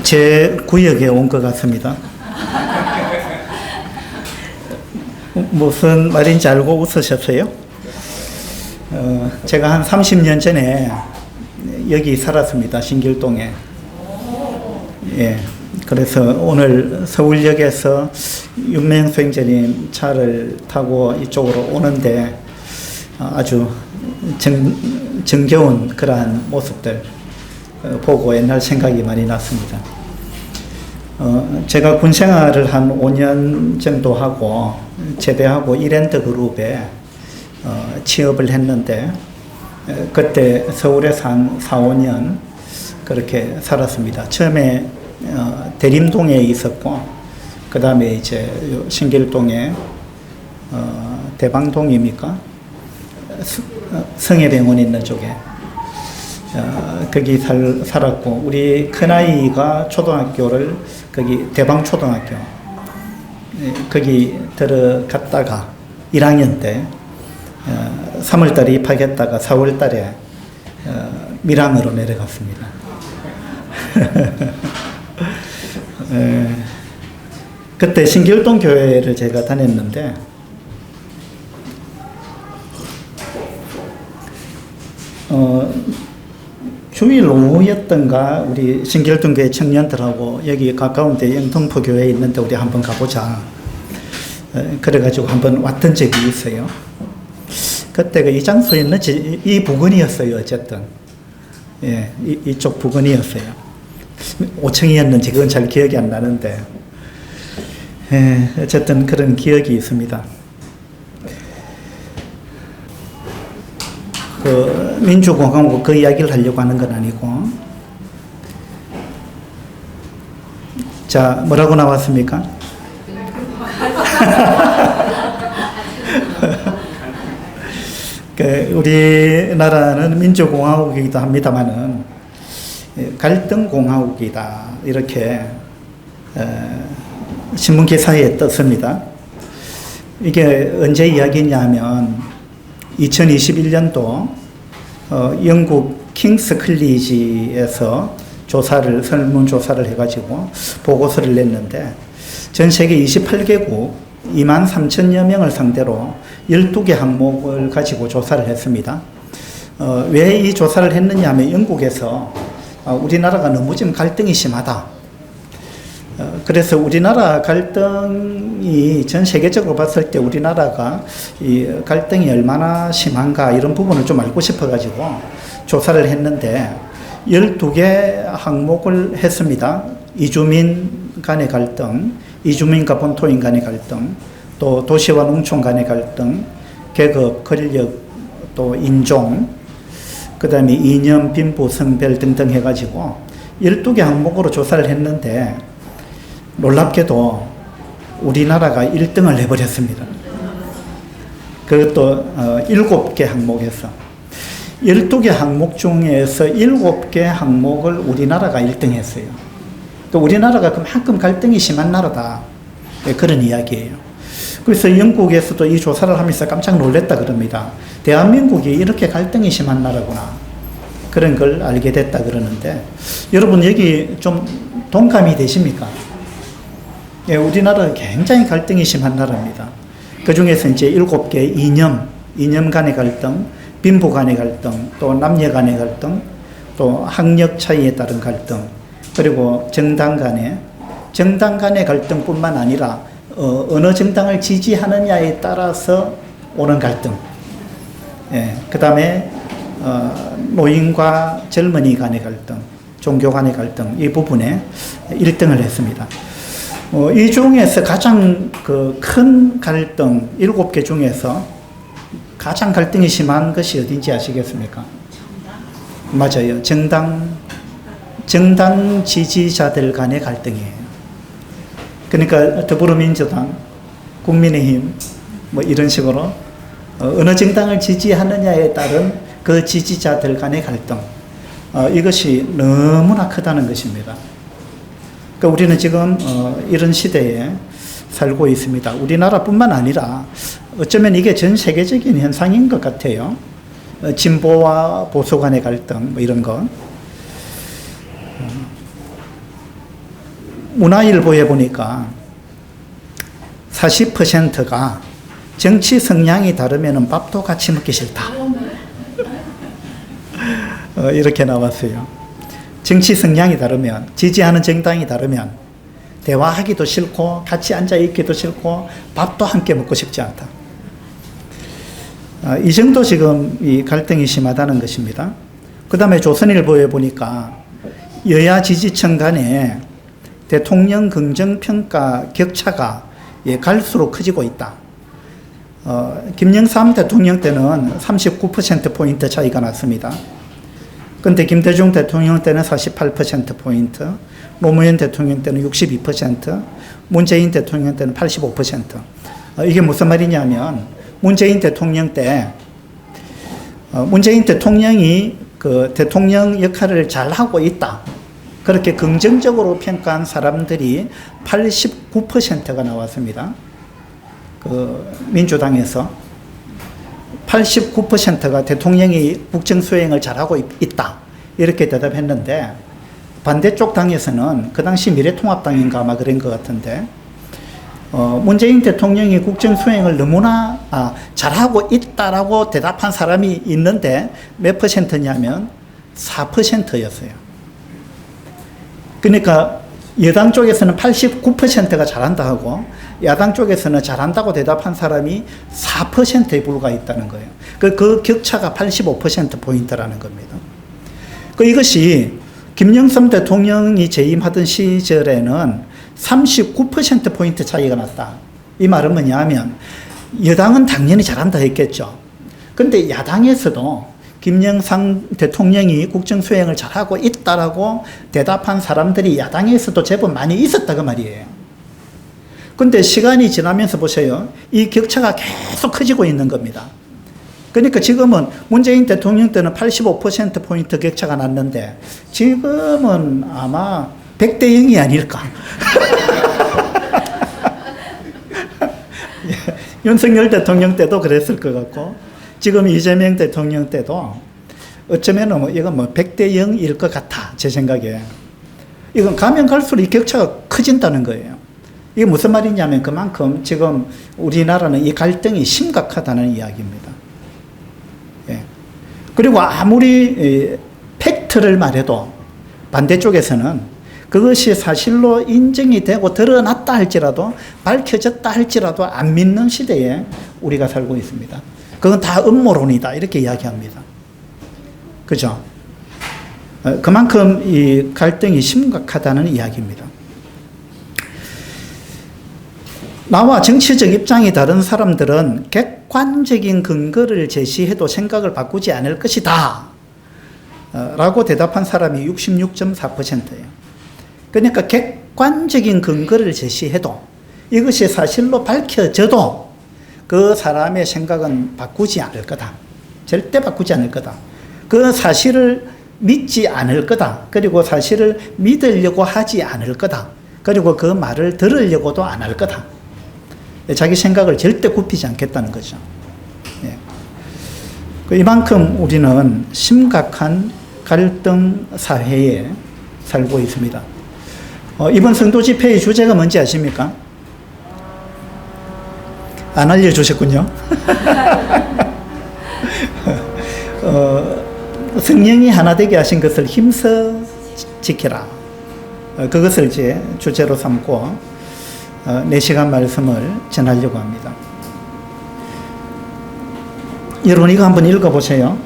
제 구역에 온 것 같습니다. 무슨 말인지 알고 웃으셨어요? 제가 한 30년 전에 여기 살았습니다. 신길동에. 예. 그래서 오늘 서울역에서 윤명수 형제님 차를 타고 이쪽으로 오는데 아주 정겨운 그러한 모습들 보고 옛날 생각이 많이 났습니다. 제가 군 생활을 한 5년 정도 하고 제대하고 이랜드 그룹에 취업을 했는데 그때 서울에서 한 4, 5년 그렇게 살았습니다. 처음에 대림동에 있었고 그 다음에 이제 신길동에 대방동입니까? 성혜병원 있는 쪽에 거기 살았고 우리 큰아이가 초등학교를 거기 대방초등학교 거기 들어갔다가 1학년 때 3월달에 입학했다가 4월달에 밀양으로 내려갔습니다. 그때 신길동 교회를 제가 다녔는데 주일 오후였던가 우리 신길동 교회 청년들하고 여기 가까운데 영등포 교회에 있는데 우리 한번 가보자. 그래가지고 한번 왔던 적이 있어요. 그때가 이 장소였는지 이 부근이었어요. 어쨌든 예, 이쪽 부근이었어요. 5층이었는지 그건 잘 기억이 안 나는데 어쨌든 그런 기억이 있습니다. 그 민주공화국 그 이야기를 하려고 하는 건 아니고 자 뭐라고 나왔습니까? 우리나라는 민주공화국이기도 합니다만은 갈등공화국이다 이렇게 신문 기사에 떴습니다. 이게 언제 이야기냐면 2021년도 영국 킹스 클리지에서 설문조사를 해가지고 보고서를 냈는데 전 세계 28개국 23,000여 명을 상대로 12개 항목을 가지고 조사를 했습니다. 왜 이 조사를 했느냐 하면 영국에서 우리나라가 너무 지금 갈등이 심하다. 그래서 우리나라 갈등이 전 세계적으로 봤을 때 우리나라가 이 갈등이 얼마나 심한가 이런 부분을 좀 알고 싶어가지고 조사를 했는데 12개 항목을 했습니다. 이주민 간의 갈등, 이주민과 본토인 간의 갈등, 또 도시와 농촌 간의 갈등, 계급, 권력, 또 인종, 그 다음에 이념, 빈부, 성별 등등 해가지고 12개 항목으로 조사를 했는데 놀랍게도 우리나라가 1등을 해버렸습니다. 그것도 7개 항목에서 12개 항목 중에서 7개 항목을 우리나라가 1등 했어요. 또 우리나라가 그만큼 갈등이 심한 나라다. 그런 이야기예요. 그래서 영국에서도 이 조사를 하면서 깜짝 놀랐다 그럽니다. 대한민국이 이렇게 갈등이 심한 나라구나. 그런 걸 알게 됐다 그러는데 여러분 여기 좀 동감이 되십니까? 예, 우리나라가 굉장히 갈등이 심한 나라입니다. 그 중에서 이제 7개 이념 간의 갈등, 빈부 간의 갈등, 또 남녀 간의 갈등, 또 학력 차이에 따른 갈등, 그리고 정당 간의 갈등뿐만 아니라 어느 정당을 지지하느냐에 따라서 오는 갈등, 예, 그 다음에 노인과 젊은이 간의 갈등, 종교 간의 갈등 이 부분에 1등을 했습니다. 이 중에서 가장 큰 갈등 7개 중에서 가장 갈등이 심한 것이 어딘지 아시겠습니까? 맞아요. 정당 지지자들 간의 갈등이에요. 그러니까 더불어민주당, 국민의힘 뭐 이런 식으로 어느 정당을 지지하느냐에 따른 그 지지자들 간의 갈등 이것이 너무나 크다는 것입니다. 그러니까 우리는 지금 이런 시대에 살고 있습니다. 우리나라뿐만 아니라 어쩌면 이게 전 세계적인 현상인 것 같아요. 진보와 보수 간의 갈등 뭐 이런 거. 문화일보에 보니까 40%가 정치 성향이 다르면 밥도 같이 먹기 싫다. 이렇게 나왔어요. 정치 성향이 다르면, 지지하는 정당이 다르면 대화하기도 싫고 같이 앉아있기도 싫고 밥도 함께 먹고 싶지 않다. 이 정도 지금 이 갈등이 심하다는 것입니다. 그 다음에 조선일보에 보니까 여야 지지층 간에 대통령 긍정평가 격차가 갈수록 커지고 있다. 김영삼 대통령 때는 39%포인트 차이가 났습니다. 근데 김대중 대통령 때는 48%포인트, 노무현 대통령 때는 62%, 문재인 대통령 때는 85%. 이게 무슨 말이냐면, 문재인 대통령 때, 문재인 대통령이 그 대통령 역할을 잘 하고 있다. 그렇게 긍정적으로 평가한 사람들이 89%가 나왔습니다. 그 민주당에서 89%가 대통령이 국정 수행을 잘하고 있다. 이렇게 대답했는데, 반대쪽 당에서는 그 당시 미래통합당인가 아마 그런 것 같은데, 문재인 대통령이 국정 수행을 너무나 잘하고 있다라고 대답한 사람이 있는데 몇 퍼센트냐면 4%였어요. 그러니까 여당 쪽에서는 89%가 잘한다 하고 야당 쪽에서는 잘한다고 대답한 사람이 4%에 불과했다는 거예요. 그 격차가 85%포인트라는 겁니다. 이것이 김영삼 대통령이 재임하던 시절에는 39%포인트 차이가 났다. 이 말은 뭐냐면 여당은 당연히 잘한다 했겠죠. 그런데 야당에서도 김영삼 대통령이 국정 수행을 잘하고 있다라고 대답한 사람들이 야당에서도 제법 많이 있었다 그 말이에요. 그런데 시간이 지나면서 보세요. 이 격차가 계속 커지고 있는 겁니다. 그러니까 지금은 문재인 대통령 때는 85%포인트 격차가 났는데 지금은 아마 100대 0이 아닐까. 윤석열 대통령 때도 그랬을 것 같고 지금 이재명 대통령 때도 어쩌면 이건 100대 0일 것 같아. 제 생각에. 이건 가면 갈수록 이 격차가 커진다는 거예요. 이게 무슨 말이냐면 그만큼 지금 우리나라는 이 갈등이 심각하다는 이야기입니다. 예. 그리고 아무리 팩트를 말해도 반대쪽에서는 그것이 사실로 인정이 되고 드러났다 할지라도 밝혀졌다 할지라도 안 믿는 시대에 우리가 살고 있습니다. 그건 다 음모론이다 이렇게 이야기합니다. 그죠? 그만큼 이 갈등이 심각하다는 이야기입니다. 나와 정치적 입장이 다른 사람들은 객관적인 근거를 제시해도 생각을 바꾸지 않을 것이다 라고 대답한 사람이 66.4%예요. 그러니까 객관적인 근거를 제시해도 이것이 사실로 밝혀져도 그 사람의 생각은 바꾸지 않을 거다. 절대 바꾸지 않을 거다. 그 사실을 믿지 않을 거다. 그리고 사실을 믿으려고 하지 않을 거다. 그리고 그 말을 들으려고도 안 할 거다. 자기 생각을 절대 굽히지 않겠다는 거죠. 예. 이만큼 우리는 심각한 갈등 사회에 살고 있습니다. 이번 성도 집회의 주제가 뭔지 아십니까? 안 알려주셨군요. 성령이 하나 되게 하신 것을 힘써 지켜라. 그것을 이제 주제로 삼고 4시간 말씀을 전하려고 합니다. 여러분 이거 한번 읽어보세요.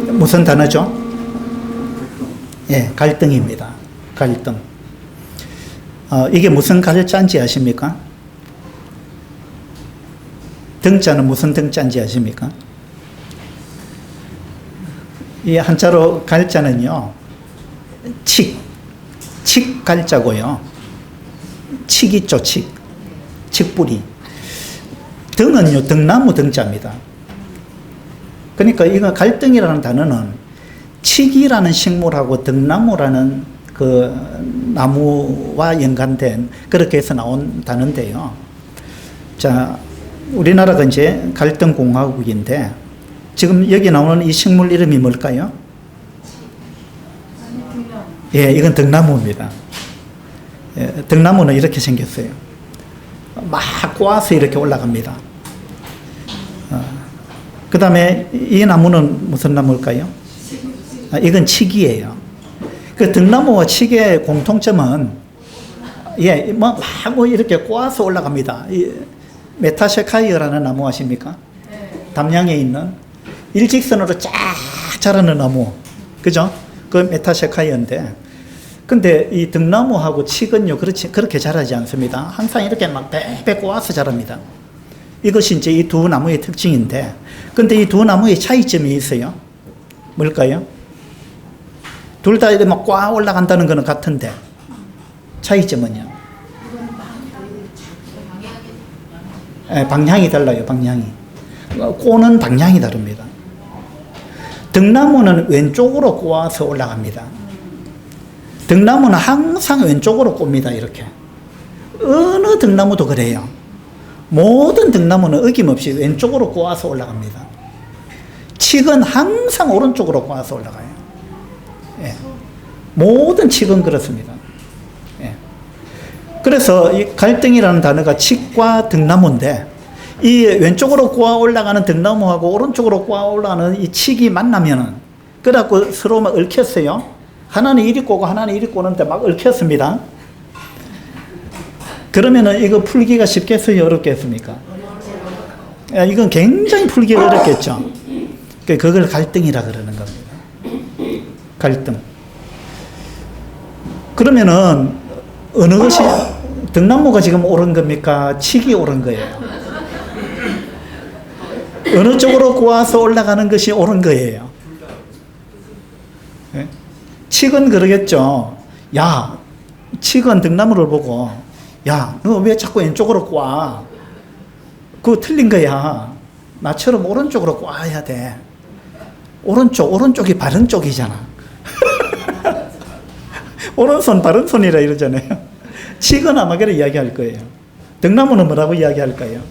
무슨 단어죠? 예, 갈등입니다. 갈등. 이게 무슨 갈자인지 아십니까? 등자는 무슨 등자인지 아십니까? 이 한자로 갈자는요, 칡 갈자고요. 칡 있죠, 칡뿌리. 등은요, 등나무 등자입니다. 그러니까 이거 갈등이라는 단어는 칡이라는 식물하고 등나무라는 그 나무와 연관된 그렇게 해서 나온 단어인데요. 자, 우리나라가 이제 갈등공화국인데 지금 여기 나오는 이 식물 이름이 뭘까요? 예, 이건 등나무입니다. 예, 등나무는 이렇게 생겼어요. 막 꼬아서 이렇게 올라갑니다. 그 다음에 이 나무는 무슨 나무일까요? 이건 칡이에요. 그 등나무와 칡의 공통점은 예, 뭐 이렇게 꼬아서 올라갑니다. 이 메타세카이어라는 나무 아십니까? 담양에 있는 일직선으로 쫙 자라는 나무, 그죠? 그 메타세카이어인데, 근데 이 등나무하고 칡은요, 그렇게 자라지 않습니다. 항상 이렇게 막 배 꼬아서 자랍니다. 이것이 이제 이 두 나무의 특징인데, 근데 이 두 나무의 차이점이 있어요. 뭘까요? 둘 다 이렇게 막 꽉 올라간다는 것은 같은데, 차이점은요? 네, 방향이 달라요, 방향이. 꼬는 방향이 다릅니다. 등나무는 왼쪽으로 꼬아서 올라갑니다. 등나무는 항상 왼쪽으로 꼽니다, 이렇게. 어느 등나무도 그래요. 모든 등나무는 어김없이 왼쪽으로 꼬아서 올라갑니다. 칡은 항상 오른쪽으로 꼬아서 올라가요. 예. 모든 칡은 그렇습니다. 예. 그래서 이 갈등이라는 단어가 칡과 등나무인데, 이 왼쪽으로 꼬아 올라가는 등나무하고 오른쪽으로 꼬아 올라가는 이 칡이 만나면은, 그래갖고 서로 막 얽혔어요. 하나는 이리 꼬고 하나는 이리 꼬는데 막 얽혔습니다. 그러면은 이거 풀기가 쉽겠어요, 어렵겠습니까? 이건 굉장히 풀기가 어렵겠죠. 그걸 갈등이라 그러는 겁니다. 갈등. 그러면은 어느 것이 등나무가 지금 옳은 겁니까? 칡이 옳은 거예요. 어느 쪽으로 꼬아서 올라가는 것이 옳은 거예요. 네? 칡은 그러겠죠. 야, 칡은 등나무를 보고, 야, 너 왜 자꾸 왼쪽으로 꼬아? 그거 틀린 거야. 나처럼 오른쪽으로 꼬아야 돼. 오른쪽이 바른 쪽이잖아. 오른손 바른 손이라 이러잖아요. 칡은 아마 그래 이야기할 거예요. 등나무는 뭐라고 이야기할까요?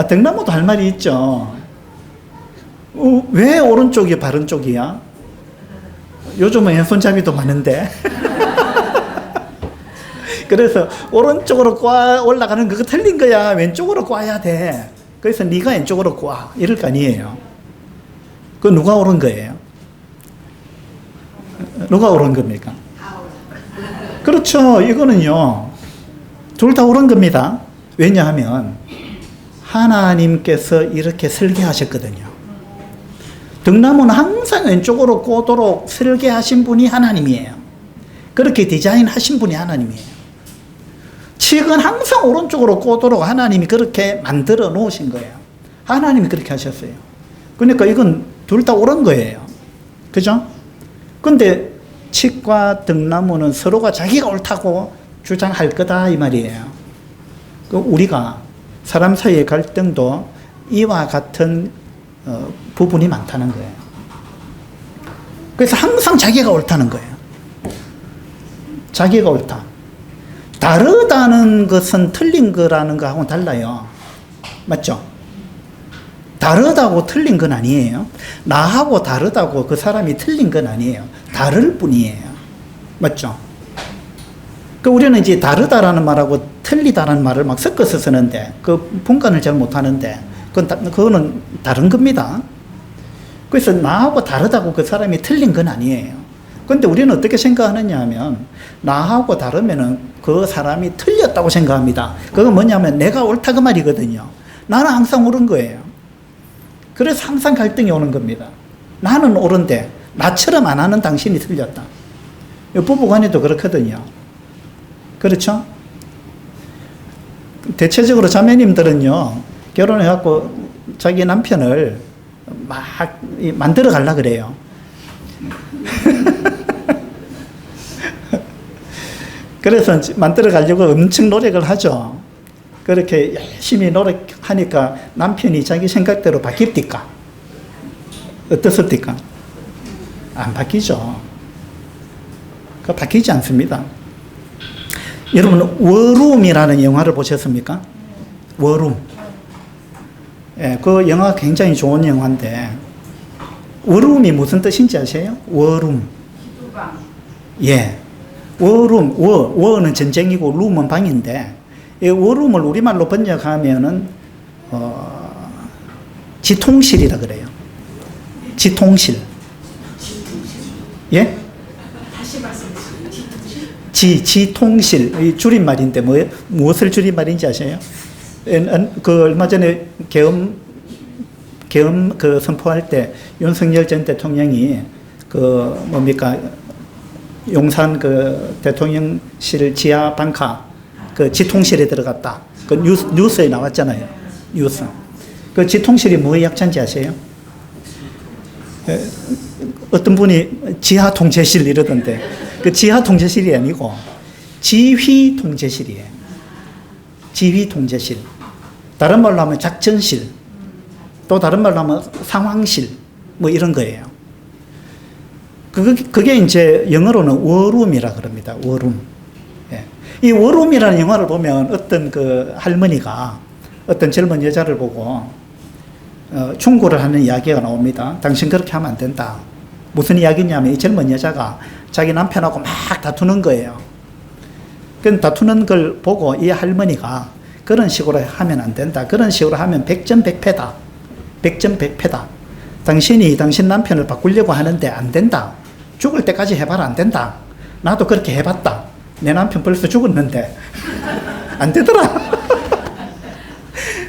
등나무도 할 말이 있죠. 왜 오른쪽이 바른 쪽이야? 요즘은 왼손잡이도 많은데. 그래서 오른쪽으로 꼬아 올라가는 그거 틀린 거야. 왼쪽으로 꼬아야 돼. 그래서 네가 왼쪽으로 꼬아. 이럴 거 아니에요. 그 누가 옳은 거예요? 누가 옳은 겁니까? 그렇죠. 이거는요, 둘 다 옳은 겁니다. 왜냐하면 하나님께서 이렇게 설계하셨거든요. 등나무는 항상 왼쪽으로 꼬도록 설계하신 분이 하나님이에요. 그렇게 디자인하신 분이 하나님이에요. 칡은 항상 오른쪽으로 꼬도록 하나님이 그렇게 만들어 놓으신 거예요. 하나님이 그렇게 하셨어요. 그러니까 이건 둘 다 옳은 거예요. 그죠? 근데 칡과 등나무는 서로가 자기가 옳다고 주장할 거다 이 말이에요. 우리가 사람 사이의 갈등도 이와 같은 부분이 많다는 거예요. 그래서 항상 자기가 옳다는 거예요. 자기가 옳다. 다르다는 것은 틀린 거라는 거하고는 달라요. 맞죠? 다르다고 틀린 건 아니에요. 나하고 다르다고 그 사람이 틀린 건 아니에요. 다를 뿐이에요. 맞죠? 우리는 이제 다르다라는 말하고 틀리다라는 말을 막 섞어서 쓰는데, 그 분간을 잘 못하는데, 그거는 다른 겁니다. 그래서 나하고 다르다고 그 사람이 틀린 건 아니에요. 근데 우리는 어떻게 생각하느냐 하면, 나하고 다르면은 그 사람이 틀렸다고 생각합니다. 그건 뭐냐면 내가 옳다 그 말이거든요. 나는 항상 옳은 거예요. 그래서 항상 갈등이 오는 겁니다. 나는 옳은데 나처럼 안 하는 당신이 틀렸다. 부부간에도 그렇거든요. 그렇죠? 대체적으로 자매님들은요, 결혼해갖고 자기 남편을 막 만들어 가려 그래요. 그래서 만들어 가려고 엄청 노력을 하죠. 그렇게 열심히 노력하니까 남편이 자기 생각대로 바뀝니까? 어떻습니까? 안 바뀌죠. 바뀌지 않습니다. 여러분, 워룸이라는 영화를 보셨습니까? 워룸. 예, 그 영화 굉장히 좋은 영화인데, 워룸이 무슨 뜻인지 아세요? 워룸. 예. 워룸, 워는 전쟁이고 룸은 방인데, 이 워룸을 우리말로 번역하면은, 지통실이라 그래요. 지통실. 예? 지통실. 이 줄임말인데, 무엇을 줄임말인지 아세요? 그, 얼마 전에 계엄 그 선포할 때 윤석열 전 대통령이 그 뭡니까? 용산 그 대통령실 지하 방카 그 지통실에 들어갔다. 그 뉴스에 나왔잖아요. 뉴스. 그 지통실이 뭐의 약자인지 아세요? 어떤 분이 지하 통제실 이러던데 그 지하 통제실이 아니고 지휘 통제실이에요. 지휘 통제실. 다른 말로 하면 작전실. 또 다른 말로 하면 상황실. 뭐 이런 거예요. 그게 이제 영어로는 워룸이라 그럽니다. 워룸. 예. 이 워룸이라는 영화를 보면 어떤 그 할머니가 어떤 젊은 여자를 보고 충고를 하는 이야기가 나옵니다. 당신 그렇게 하면 안 된다. 무슨 이야기냐면 이 젊은 여자가 자기 남편하고 막 다투는 거예요. 그 다투는 걸 보고 이 할머니가 그런 식으로 하면 안 된다. 그런 식으로 하면 백전백패다. 백전백패다. 당신이 당신 남편을 바꾸려고 하는데 안 된다. 죽을 때까지 해봐라. 안 된다. 나도 그렇게 해봤다. 내 남편 벌써 죽었는데 안 되더라.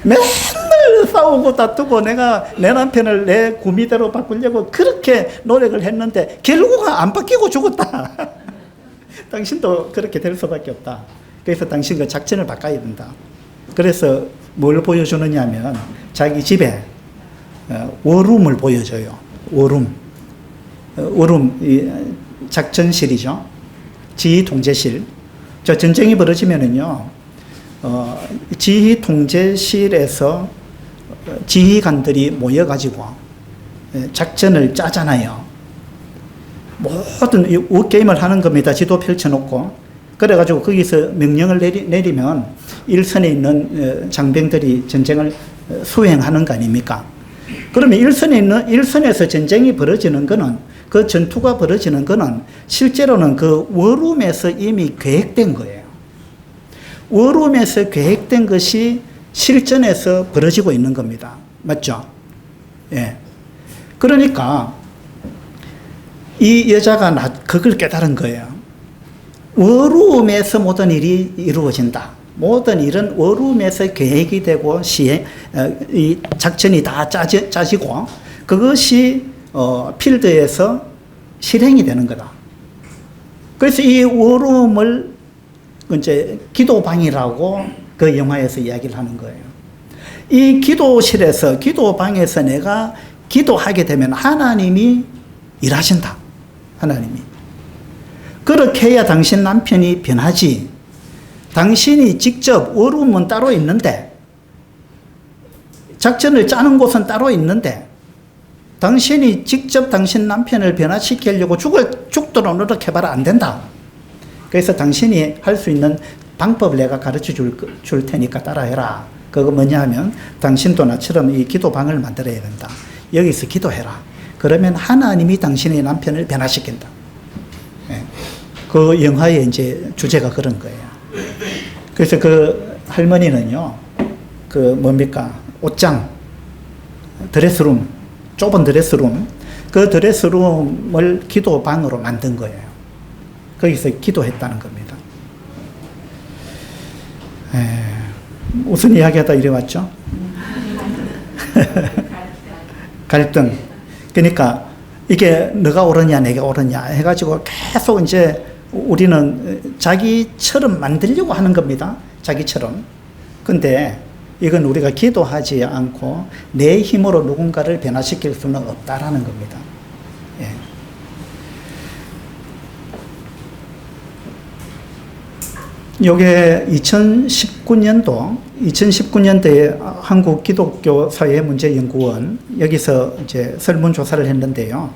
맨날 싸우고 다투고 내가 내 남편을 내 구미대로 바꾸려고 그렇게 노력을 했는데 결국은 안 바뀌고 죽었다. 당신도 그렇게 될 수밖에 없다. 그래서 당신 그 작전을 바꿔야 된다. 그래서 뭘 보여주느냐 하면 자기 집에 워룸을 보여줘요. 워룸. 워룸, 작전실이죠. 지휘 통제실. 저 전쟁이 벌어지면은요, 지휘 통제실에서 지휘관들이 모여가지고 작전을 짜잖아요. 모든 워게임을 하는 겁니다. 지도 펼쳐놓고. 그래가지고 거기서 명령을 내리면 일선에 있는 장병들이 전쟁을 수행하는 거 아닙니까? 그러면 일선에서 전쟁이 벌어지는 거는, 그 전투가 벌어지는 거는 실제로는 그 워룸에서 이미 계획된 거예요. 워룸에서 계획된 것이 실전에서 벌어지고 있는 겁니다. 맞죠? 예. 그러니까 이 여자가 그걸 깨달은 거예요. 워룸에서 모든 일이 이루어진다. 모든 일은 워룸에서 계획이 되고 이 작전이 다 짜지고 그것이 필드에서 실행이 되는 거다. 그래서 이 워룸을 이제 기도방이라고 그 영화에서 이야기를 하는 거예요. 이 기도실에서, 기도방에서 내가 기도하게 되면 하나님이 일하신다. 하나님이. 그렇게 해야 당신 남편이 변하지. 당신이 직접 워룸은 따로 있는데, 작전을 짜는 곳은 따로 있는데, 당신이 직접 당신 남편을 변화시키려고 죽도록 노력해봐라. 안 된다. 그래서 당신이 할 수 있는 방법을 내가 가르쳐 줄 테니까 따라해라. 그거 뭐냐 하면 당신도 나처럼 이 기도방을 만들어야 된다. 여기서 기도해라. 그러면 하나님이 당신의 남편을 변화시킨다. 네. 그 영화의 이제 주제가 그런 거예요. 그래서 그 할머니는요, 그 뭡니까? 옷장, 드레스룸, 좁은 드레스룸, 그 드레스룸을 기도방으로 만든 거예요. 거기서 기도했다는 겁니다. 무슨 이야기하다 이래 왔죠? 갈등. 그러니까 이게 너가 옳으냐 내가 옳으냐 해가지고 계속 이제 우리는 자기처럼 만들려고 하는 겁니다. 자기처럼. 근데 이건 우리가 기도하지 않고 내 힘으로 누군가를 변화시킬 수는 없다라는 겁니다. 예. 요게 2019년도에 한국 기독교 사회 문제 연구원 여기서 이제 설문조사를 했는데요.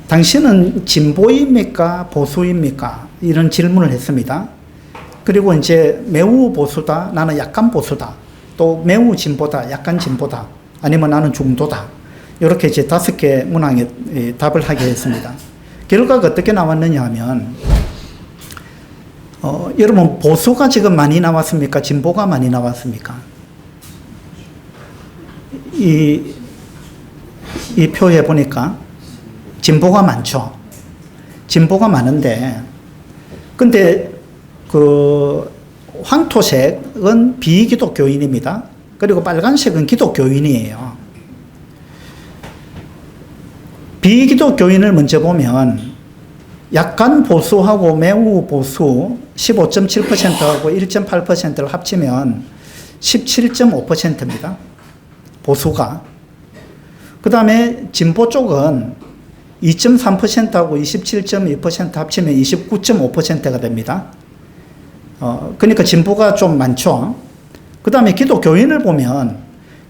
당신은 진보입니까? 보수입니까? 이런 질문을 했습니다. 그리고 이제 매우 보수다, 나는 약간 보수다, 또 매우 진보다, 약간 진보다, 아니면 나는 중도다. 이렇게 이제 5개 문항에 답을 하게 했습니다. 결과가 어떻게 나왔느냐 하면, 여러분, 보수가 지금 많이 나왔습니까? 진보가 많이 나왔습니까? 이 표에 보니까 진보가 많죠. 진보가 많은데, 근데 황토색은 비기독교인입니다. 그리고 빨간색은 기독교인이에요. 비기독교인을 먼저 보면 약간 보수하고 매우 보수 15.7%하고 1.8%를 합치면 17.5%입니다. 보수가. 그 다음에 진보 쪽은 2.3%하고 27.2% 합치면 29.5%가 됩니다. 그러니까 진보가 좀 많죠. 그 다음에 기독교인을 보면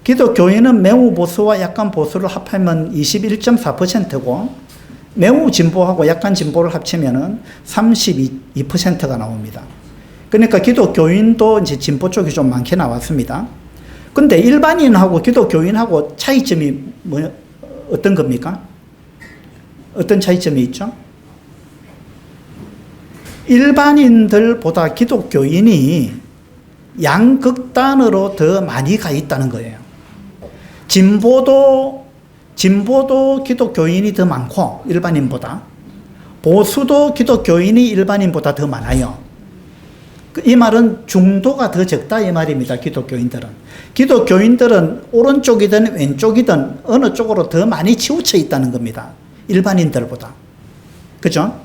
기독교인은 매우 보수와 약간 보수를 합하면 21.4%고 매우 진보하고 약간 진보를 합치면 32%가 나옵니다. 그러니까 기독교인도 이제 진보 쪽이 좀 많게 나왔습니다. 근데 일반인하고 기독교인하고 차이점이 어떤 겁니까? 어떤 차이점이 있죠? 일반인들보다 기독교인이 양극단으로 더 많이 가 있다는 거예요. 진보도 기독교인이 더 많고, 일반인보다. 보수도 기독교인이 일반인보다 더 많아요. 이 말은 중도가 더 적다 이 말입니다. 기독교인들은. 기독교인들은 오른쪽이든 왼쪽이든 어느 쪽으로 더 많이 치우쳐 있다는 겁니다. 일반인들보다. 그죠?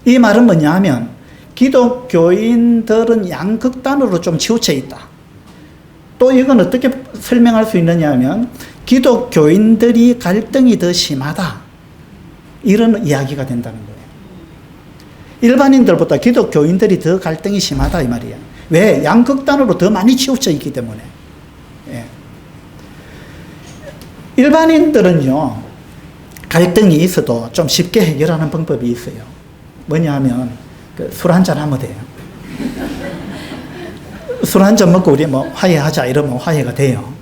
이 말은 뭐냐 하면 기독교인들은 양극단으로 좀 치우쳐 있다. 또 이건 어떻게 설명할 수 있느냐 하면 기독교인들이 갈등이 더 심하다. 이런 이야기가 된다는 거예요. 일반인들보다 기독교인들이 더 갈등이 심하다 이 말이야. 왜? 양극단으로 더 많이 치우쳐 있기 때문에. 예. 일반인들은요, 갈등이 있어도 좀 쉽게 해결하는 방법이 있어요. 뭐냐 하면 술 한잔 하면 돼요. 술 한잔 먹고 우리 뭐 화해하자 이러면 화해가 돼요.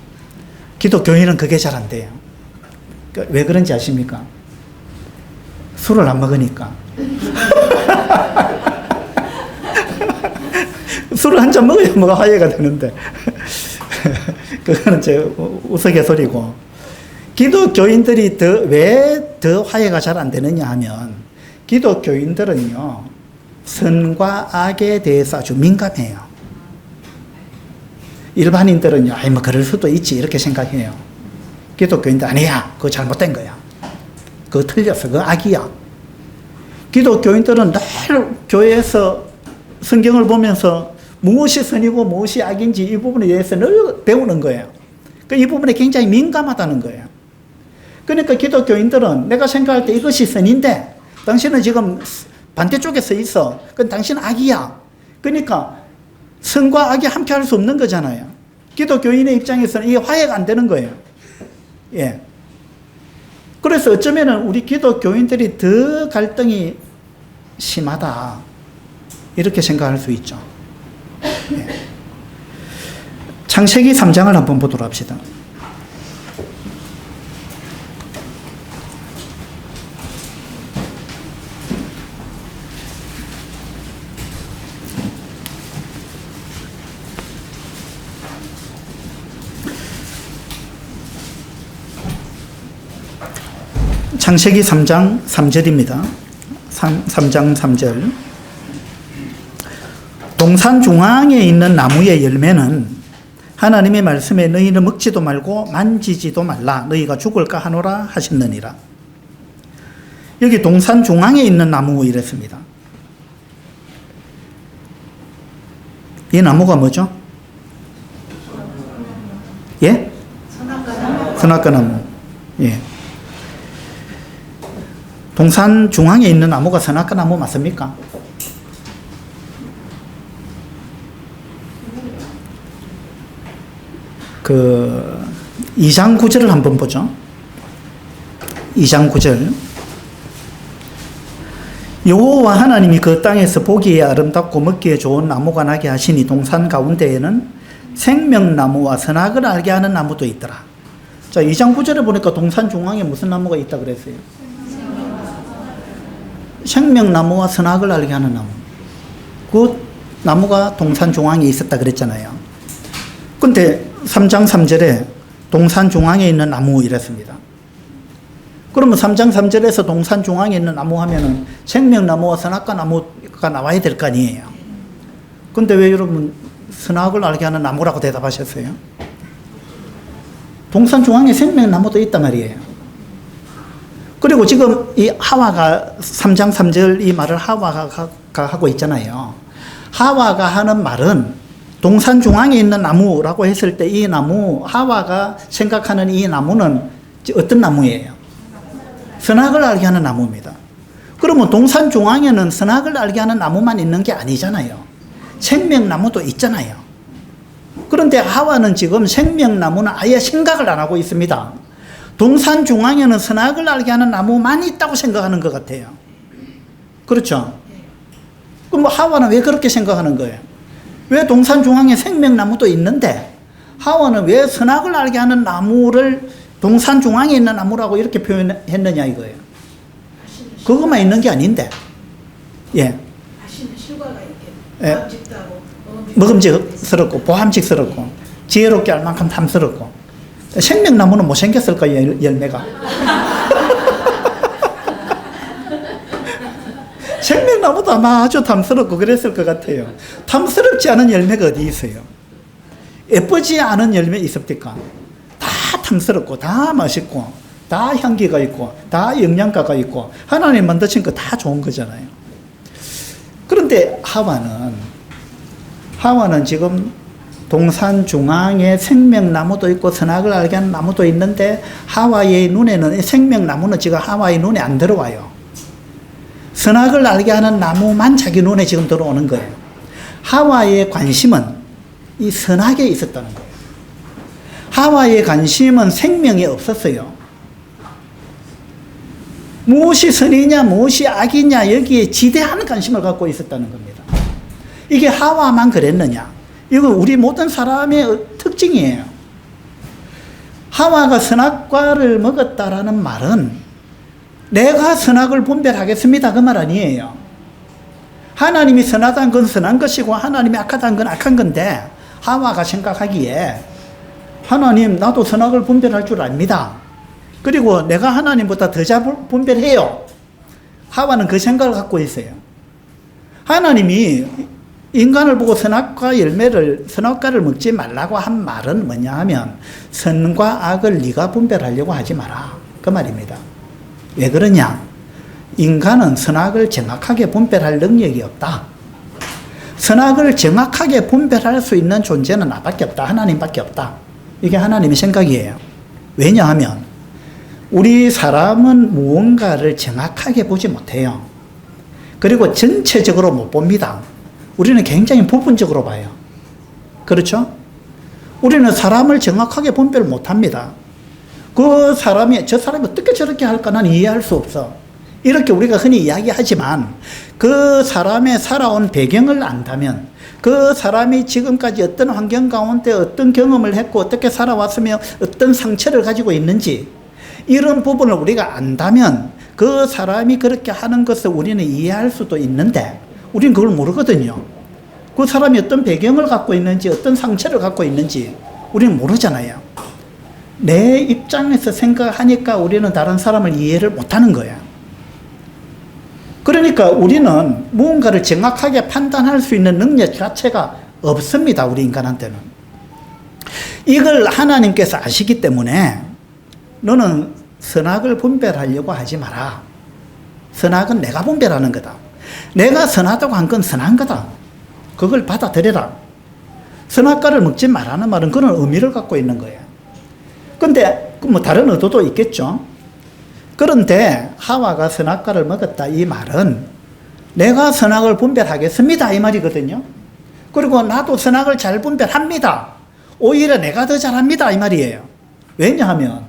기독교인은 그게 잘 안 돼요. 왜 그런지 아십니까? 술을 안 먹으니까. 술을 한잔 먹어야 뭐가 화해가 되는데 그거는 제 우스갯소리고, 기독교인들이 왜 더 화해가 잘 안 되느냐 하면 기독교인들은요 선과 악에 대해서 아주 민감해요. 일반인들은요 뭐 그럴 수도 있지 이렇게 생각해요. 기독교인들 아니야, 그거 잘못된 거야, 그거 틀렸어, 그거 악이야. 기독교인들은 늘 교회에서 성경을 보면서 무엇이 선이고 무엇이 악인지 이 부분에 대해서 늘 배우는 거예요. 이 부분에 굉장히 민감하다는 거예요. 그러니까 기독교인들은 내가 생각할 때 이것이 선인데 당신은 지금 반대쪽에 서 있어. 그건 당신은 악이야. 그러니까 선과 악이 함께 할 수 없는 거잖아요. 기독교인의 입장에서는 이게 화해가 안 되는 거예요. 예. 그래서 어쩌면은 우리 기독교인들이 더 갈등이 심하다. 이렇게 생각할 수 있죠. 예. 창세기 3장을 한번 보도록 합시다. 창세기 3장 3절입니다. 3장 3절. 동산 중앙에 있는 나무의 열매는 하나님의 말씀에 너희는 먹지도 말고 만지지도 말라, 너희가 죽을까 하노라 하셨느니라. 여기 동산 중앙에 있는 나무 이랬습니다. 이 나무가 뭐죠? 예? 선악과 나무. 예. 동산 중앙에 있는 나무가 선악과 나무 맞습니까? 그 2장 9절을 한번 보죠. 2장 9절. 여호와 하나님이 그 땅에서 보기에 아름답고 먹기에 좋은 나무가 나게 하시니 동산 가운데에는 생명나무와 선악을 알게 하는 나무도 있더라. 자, 2장 9절에 보니까 동산 중앙에 무슨 나무가 있다 그랬어요? 생명나무와 선악을 알게 하는 나무. 그 나무가 동산 중앙에 있었다 그랬잖아요. 근데 3장 3절에 동산 중앙에 있는 나무 이랬습니다. 그러면 3장 3절에서 동산 중앙에 있는 나무 하면은 생명나무와 선악과 나무가 나와야 될 거 아니에요. 근데 왜 여러분 선악을 알게 하는 나무라고 대답하셨어요? 동산 중앙에 생명나무도 있단 말이에요. 그리고 지금 이 하와가 3장 3절 이 말을 하와가 하고 있잖아요. 하와가 하는 말은 동산 중앙에 있는 나무라고 했을 때 이 나무, 하와가 생각하는 이 나무는 어떤 나무예요? 선악을 알게 하는 나무입니다. 그러면 동산 중앙에는 선악을 알게 하는 나무만 있는 게 아니잖아요. 생명나무도 있잖아요. 그런데 하와는 지금 생명나무는 아예 생각을 안 하고 있습니다. 동산 중앙에는 선악을 알게 하는 나무만 있다고 생각하는 것 같아요. 그렇죠? 그럼 하와는 왜 그렇게 생각하는 거예요? 왜 동산 중앙에 생명나무도 있는데 하와는 왜 선악을 알게 하는 나무를 동산 중앙에 있는 나무라고 이렇게 표현했느냐 이거예요. 그것만 있는 게 아닌데. 예. 실과가 이렇게 먹음직스럽고 보함직스럽고 지혜롭게 할 만큼 탐스럽고. 생명나무는 못 생겼을까 열매가. 생명나무도 아마 아주 탐스럽고 그랬을 것 같아요. 탐스럽지 않은 열매가 어디 있어요? 예쁘지 않은 열매 있습니까? 다 탐스럽고 다 맛있고 다 향기가 있고 다 영양가가 있고 하나님 만드신 거 다 좋은 거잖아요. 그런데 하와는 지금 동산 중앙에 생명나무도 있고 선악을 알게 하는 나무도 있는데 하와의 눈에는 생명나무는 지금 하와의 눈에 안 들어와요. 선악을 알게 하는 나무만 자기 눈에 지금 들어오는 거예요. 하와의 관심은 이 선악에 있었다는 거예요. 하와의 관심은 생명이 없었어요. 무엇이 선이냐 무엇이 악이냐 여기에 지대한 관심을 갖고 있었다는 겁니다. 이게 하와만 그랬느냐? 이거 우리 모든 사람의 특징이에요. 하와가 선악과를 먹었다라는 말은 내가 선악을 분별하겠습니다 그 말 아니에요. 하나님이 선하다는 건 선한 것이고 하나님이 악하다는 건 악한 건데 하와가 생각하기에 하나님 나도 선악을 분별할 줄 압니다. 그리고 내가 하나님보다 더 잘 분별해요. 하와는 그 생각을 갖고 있어요. 하나님이 인간을 보고 선악과를 먹지 말라고 한 말은 뭐냐 하면 선과 악을 네가 분별하려고 하지 마라 그 말입니다. 왜 그러냐? 인간은 선악을 정확하게 분별할 능력이 없다. 선악을 정확하게 분별할 수 있는 존재는 나밖에 없다. 하나님밖에 없다. 이게 하나님의 생각이에요. 왜냐하면 우리 사람은 무언가를 정확하게 보지 못해요. 그리고 전체적으로 못 봅니다. 우리는 굉장히 부분적으로 봐요. 그렇죠? 우리는 사람을 정확하게 분별 못합니다. 저 사람이 어떻게 저렇게 할까 난 이해할 수 없어. 이렇게 우리가 흔히 이야기하지만 그 사람의 살아온 배경을 안다면 그 사람이 지금까지 어떤 환경 가운데 어떤 경험을 했고 어떻게 살아왔으며 어떤 상처를 가지고 있는지 이런 부분을 우리가 안다면 그 사람이 그렇게 하는 것을 우리는 이해할 수도 있는데 우리는 그걸 모르거든요. 그 사람이 어떤 배경을 갖고 있는지 어떤 상처를 갖고 있는지 우리는 모르잖아요. 내 입장에서 생각하니까 우리는 다른 사람을 이해를 못하는 거야. 그러니까 우리는 무언가를 정확하게 판단할 수 있는 능력 자체가 없습니다. 우리 인간한테는. 이걸 하나님께서 아시기 때문에 너는 선악을 분별하려고 하지 마라. 선악은 내가 분별하는 거다. 내가 선하다고 한 건 선한 거다. 그걸 받아들여라. 선악과를 먹지 말라는 말은 그런 의미를 갖고 있는 거예요. 근데 뭐 다른 의도도 있겠죠. 그런데 하와가 선악과를 먹었다 이 말은 내가 선악을 분별하겠습니다 이 말이거든요. 그리고 나도 선악을 잘 분별합니다. 오히려 내가 더 잘합니다 이 말이에요. 왜냐하면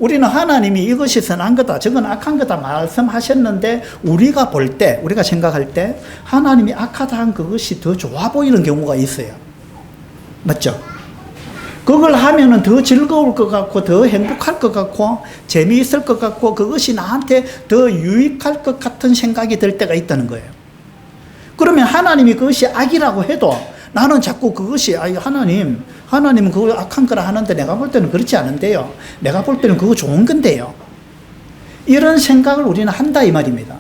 우리는 하나님이 이것이 선한 거다, 저건 악한 거다 말씀하셨는데 우리가 볼 때, 우리가 생각할 때 하나님이 악하다 한 그것이 더 좋아 보이는 경우가 있어요. 맞죠? 그걸 하면은 더 즐거울 것 같고 더 행복할 것 같고 재미있을 것 같고 그것이 나한테 더 유익할 것 같은 생각이 들 때가 있다는 거예요. 그러면 하나님이 그것이 악이라고 해도 나는 자꾸 그것이 하나님은 그걸 악한 거라 하는데 내가 볼 때는 그렇지 않은데요. 내가 볼 때는 그거 좋은 건데요. 이런 생각을 우리는 한다 이 말입니다.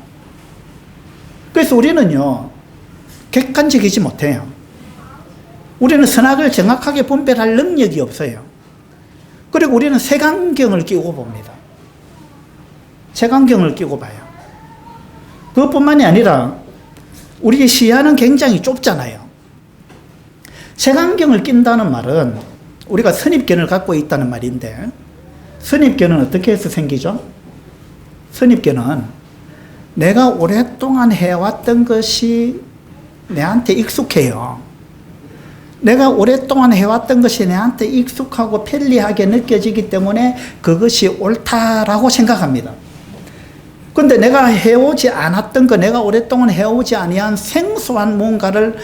그래서 우리는요, 객관적이지 못해요. 우리는 선악을 정확하게 분별할 능력이 없어요. 그리고 우리는 색안경을 끼고 봅니다. 색안경을 끼고 봐요. 그것뿐만이 아니라 우리의 시야는 굉장히 좁잖아요. 색안경을 낀다는 말은 우리가 선입견을 갖고 있다는 말인데, 선입견은 어떻게 해서 생기죠? 선입견은 내가 오랫동안 해왔던 것이 내한테 익숙해요. 내가 오랫동안 해왔던 것이 내한테 익숙하고 편리하게 느껴지기 때문에 그것이 옳다라고 생각합니다. 근데 내가 해오지 않았던 거, 내가 오랫동안 해오지 아니한 생소한 뭔가를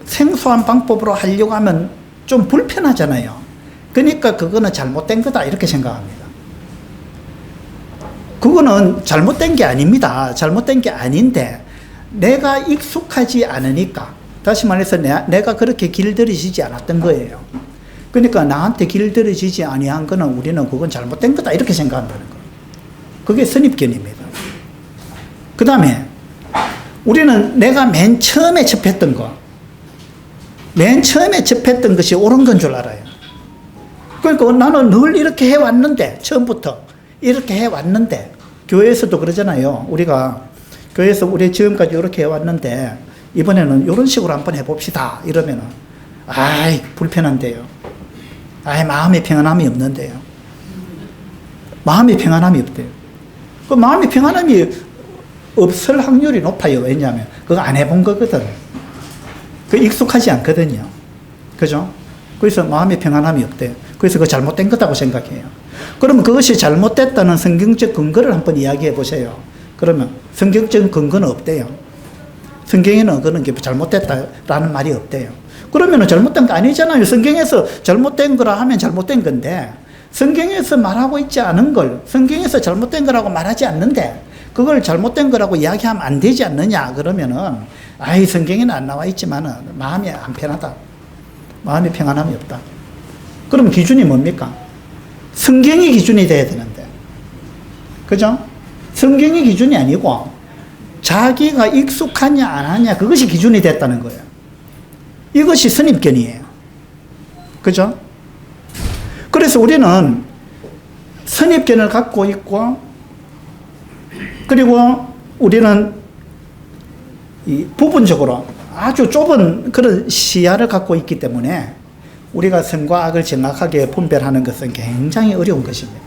생소한 방법으로 하려고 하면 좀 불편하잖아요. 그러니까 그거는 잘못된 거다 이렇게 생각합니다. 그거는 잘못된 게 아닙니다. 잘못된 게 아닌데 내가 익숙하지 않으니까, 다시 말해서 내가 그렇게 길들여지지 않았던 거예요. 그러니까 나한테 길들여지지 아니한 거는 우리는 그건 잘못된 거다 이렇게 생각한다는 거예요. 그게 선입견입니다. 그 다음에 우리는 내가 맨 처음에 접했던 것이 옳은 건 줄 알아요. 그러니까 나는 늘 이렇게 해왔는데, 처음부터 이렇게 해왔는데, 교회에서도 그러잖아요. 우리가 교회에서 우리 지금까지 이렇게 해왔는데 이번에는 이런 식으로 한번 해봅시다 이러면은 불편한데요. 마음의 평안함이 없는데요. 마음의 평안함이 없대요. 그 마음의 평안함이 없을 확률이 높아요. 왜냐하면 그거 안 해본 거거든. 그 익숙하지 않거든요. 그죠? 그래서 마음의 평안함이 없대요. 그래서 그거 잘못된 거다고 생각해요. 그러면 그것이 잘못됐다는 성경적 근거를 한번 이야기해 보세요. 그러면 성경적 근거는 없대요. 성경에는 그런 게 잘못됐다라는 말이 없대요. 그러면 잘못된 거 아니잖아요. 성경에서 잘못된 거라 하면 잘못된 건데, 성경에서 말하고 있지 않은 걸 성경에서 잘못된 거라고 말하지 않는데 그걸 잘못된 거라고 이야기하면 안 되지 않느냐 그러면은 성경에는 안 나와 있지만은 마음이 안 편하다, 마음이 평안함이 없다. 그럼 기준이 뭡니까? 성경이 기준이 돼야 되는데, 그죠? 성경이 기준이 아니고 자기가 익숙하냐 안 하냐 그것이 기준이 됐다는 거예요. 이것이 선입견이에요. 그죠? 그래서 우리는 선입견을 갖고 있고, 그리고 우리는 부분적으로 아주 좁은 그런 시야를 갖고 있기 때문에 우리가 선과 악을 정확하게 분별하는 것은 굉장히 어려운 것입니다.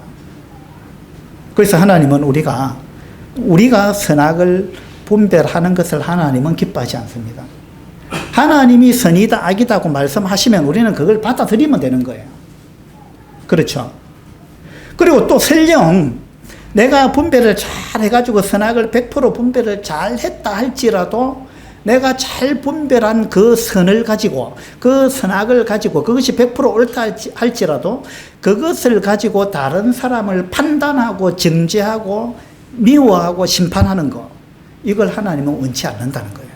그래서 하나님은 우리가 선악을 분별하는 것을 하나님은 기뻐하지 않습니다. 하나님이 선이다 악이다고 말씀하시면 우리는 그걸 받아들이면 되는 거예요. 그렇죠? 그리고 또 설령 내가 분별을 잘 해가지고 선악을 100% 분별을 잘 했다 할지라도 내가 잘 분별한 그 선을 가지고, 그 선악을 가지고 그것이 100% 옳다 할지라도 그것을 가지고 다른 사람을 판단하고 정죄하고 미워하고 심판하는 거, 이걸 하나님은 원치 않는다는 거예요.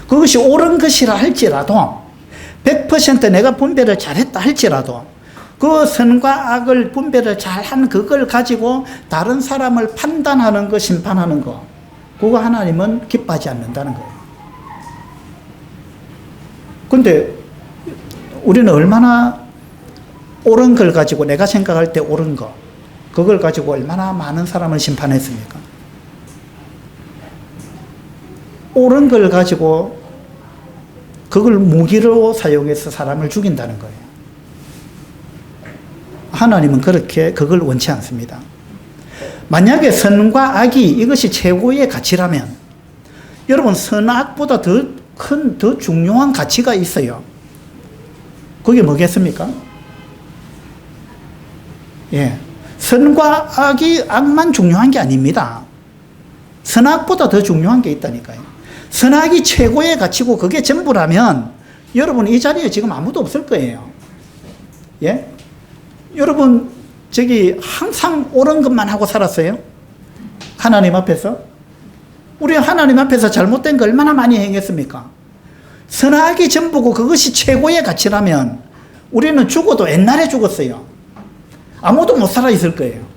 그것이 옳은 것이라 할지라도 100% 내가 분별을 잘했다 할지라도 그 선과 악을 분별을 잘한 그걸 가지고 다른 사람을 판단하는 거, 심판하는 거, 그거 하나님은 기뻐하지 않는다는 거예요. 근데 우리는 얼마나 옳은 걸 가지고, 내가 생각할 때 옳은 거, 그걸 가지고 얼마나 많은 사람을 심판했습니까? 옳은 걸 가지고 그걸 무기로 사용해서 사람을 죽인다는 거예요. 하나님은 그걸 원치 않습니다. 만약에 선과 악이 이것이 최고의 가치라면, 여러분, 선악보다 더 중요한 가치가 있어요. 그게 뭐겠습니까? 예. 선과 악만 중요한 게 아닙니다. 선악보다 더 중요한 게 있다니까요. 선악이 최고의 가치고 그게 전부라면 여러분 이 자리에 지금 아무도 없을 거예요. 예? 여러분 저기 항상 옳은 것만 하고 살았어요? 하나님 앞에서? 우리 하나님 앞에서 잘못된 거 얼마나 많이 행했습니까? 선악이 전부고 그것이 최고의 가치라면 우리는 죽어도 옛날에 죽었어요. 아무도 못 살아 있을 거예요.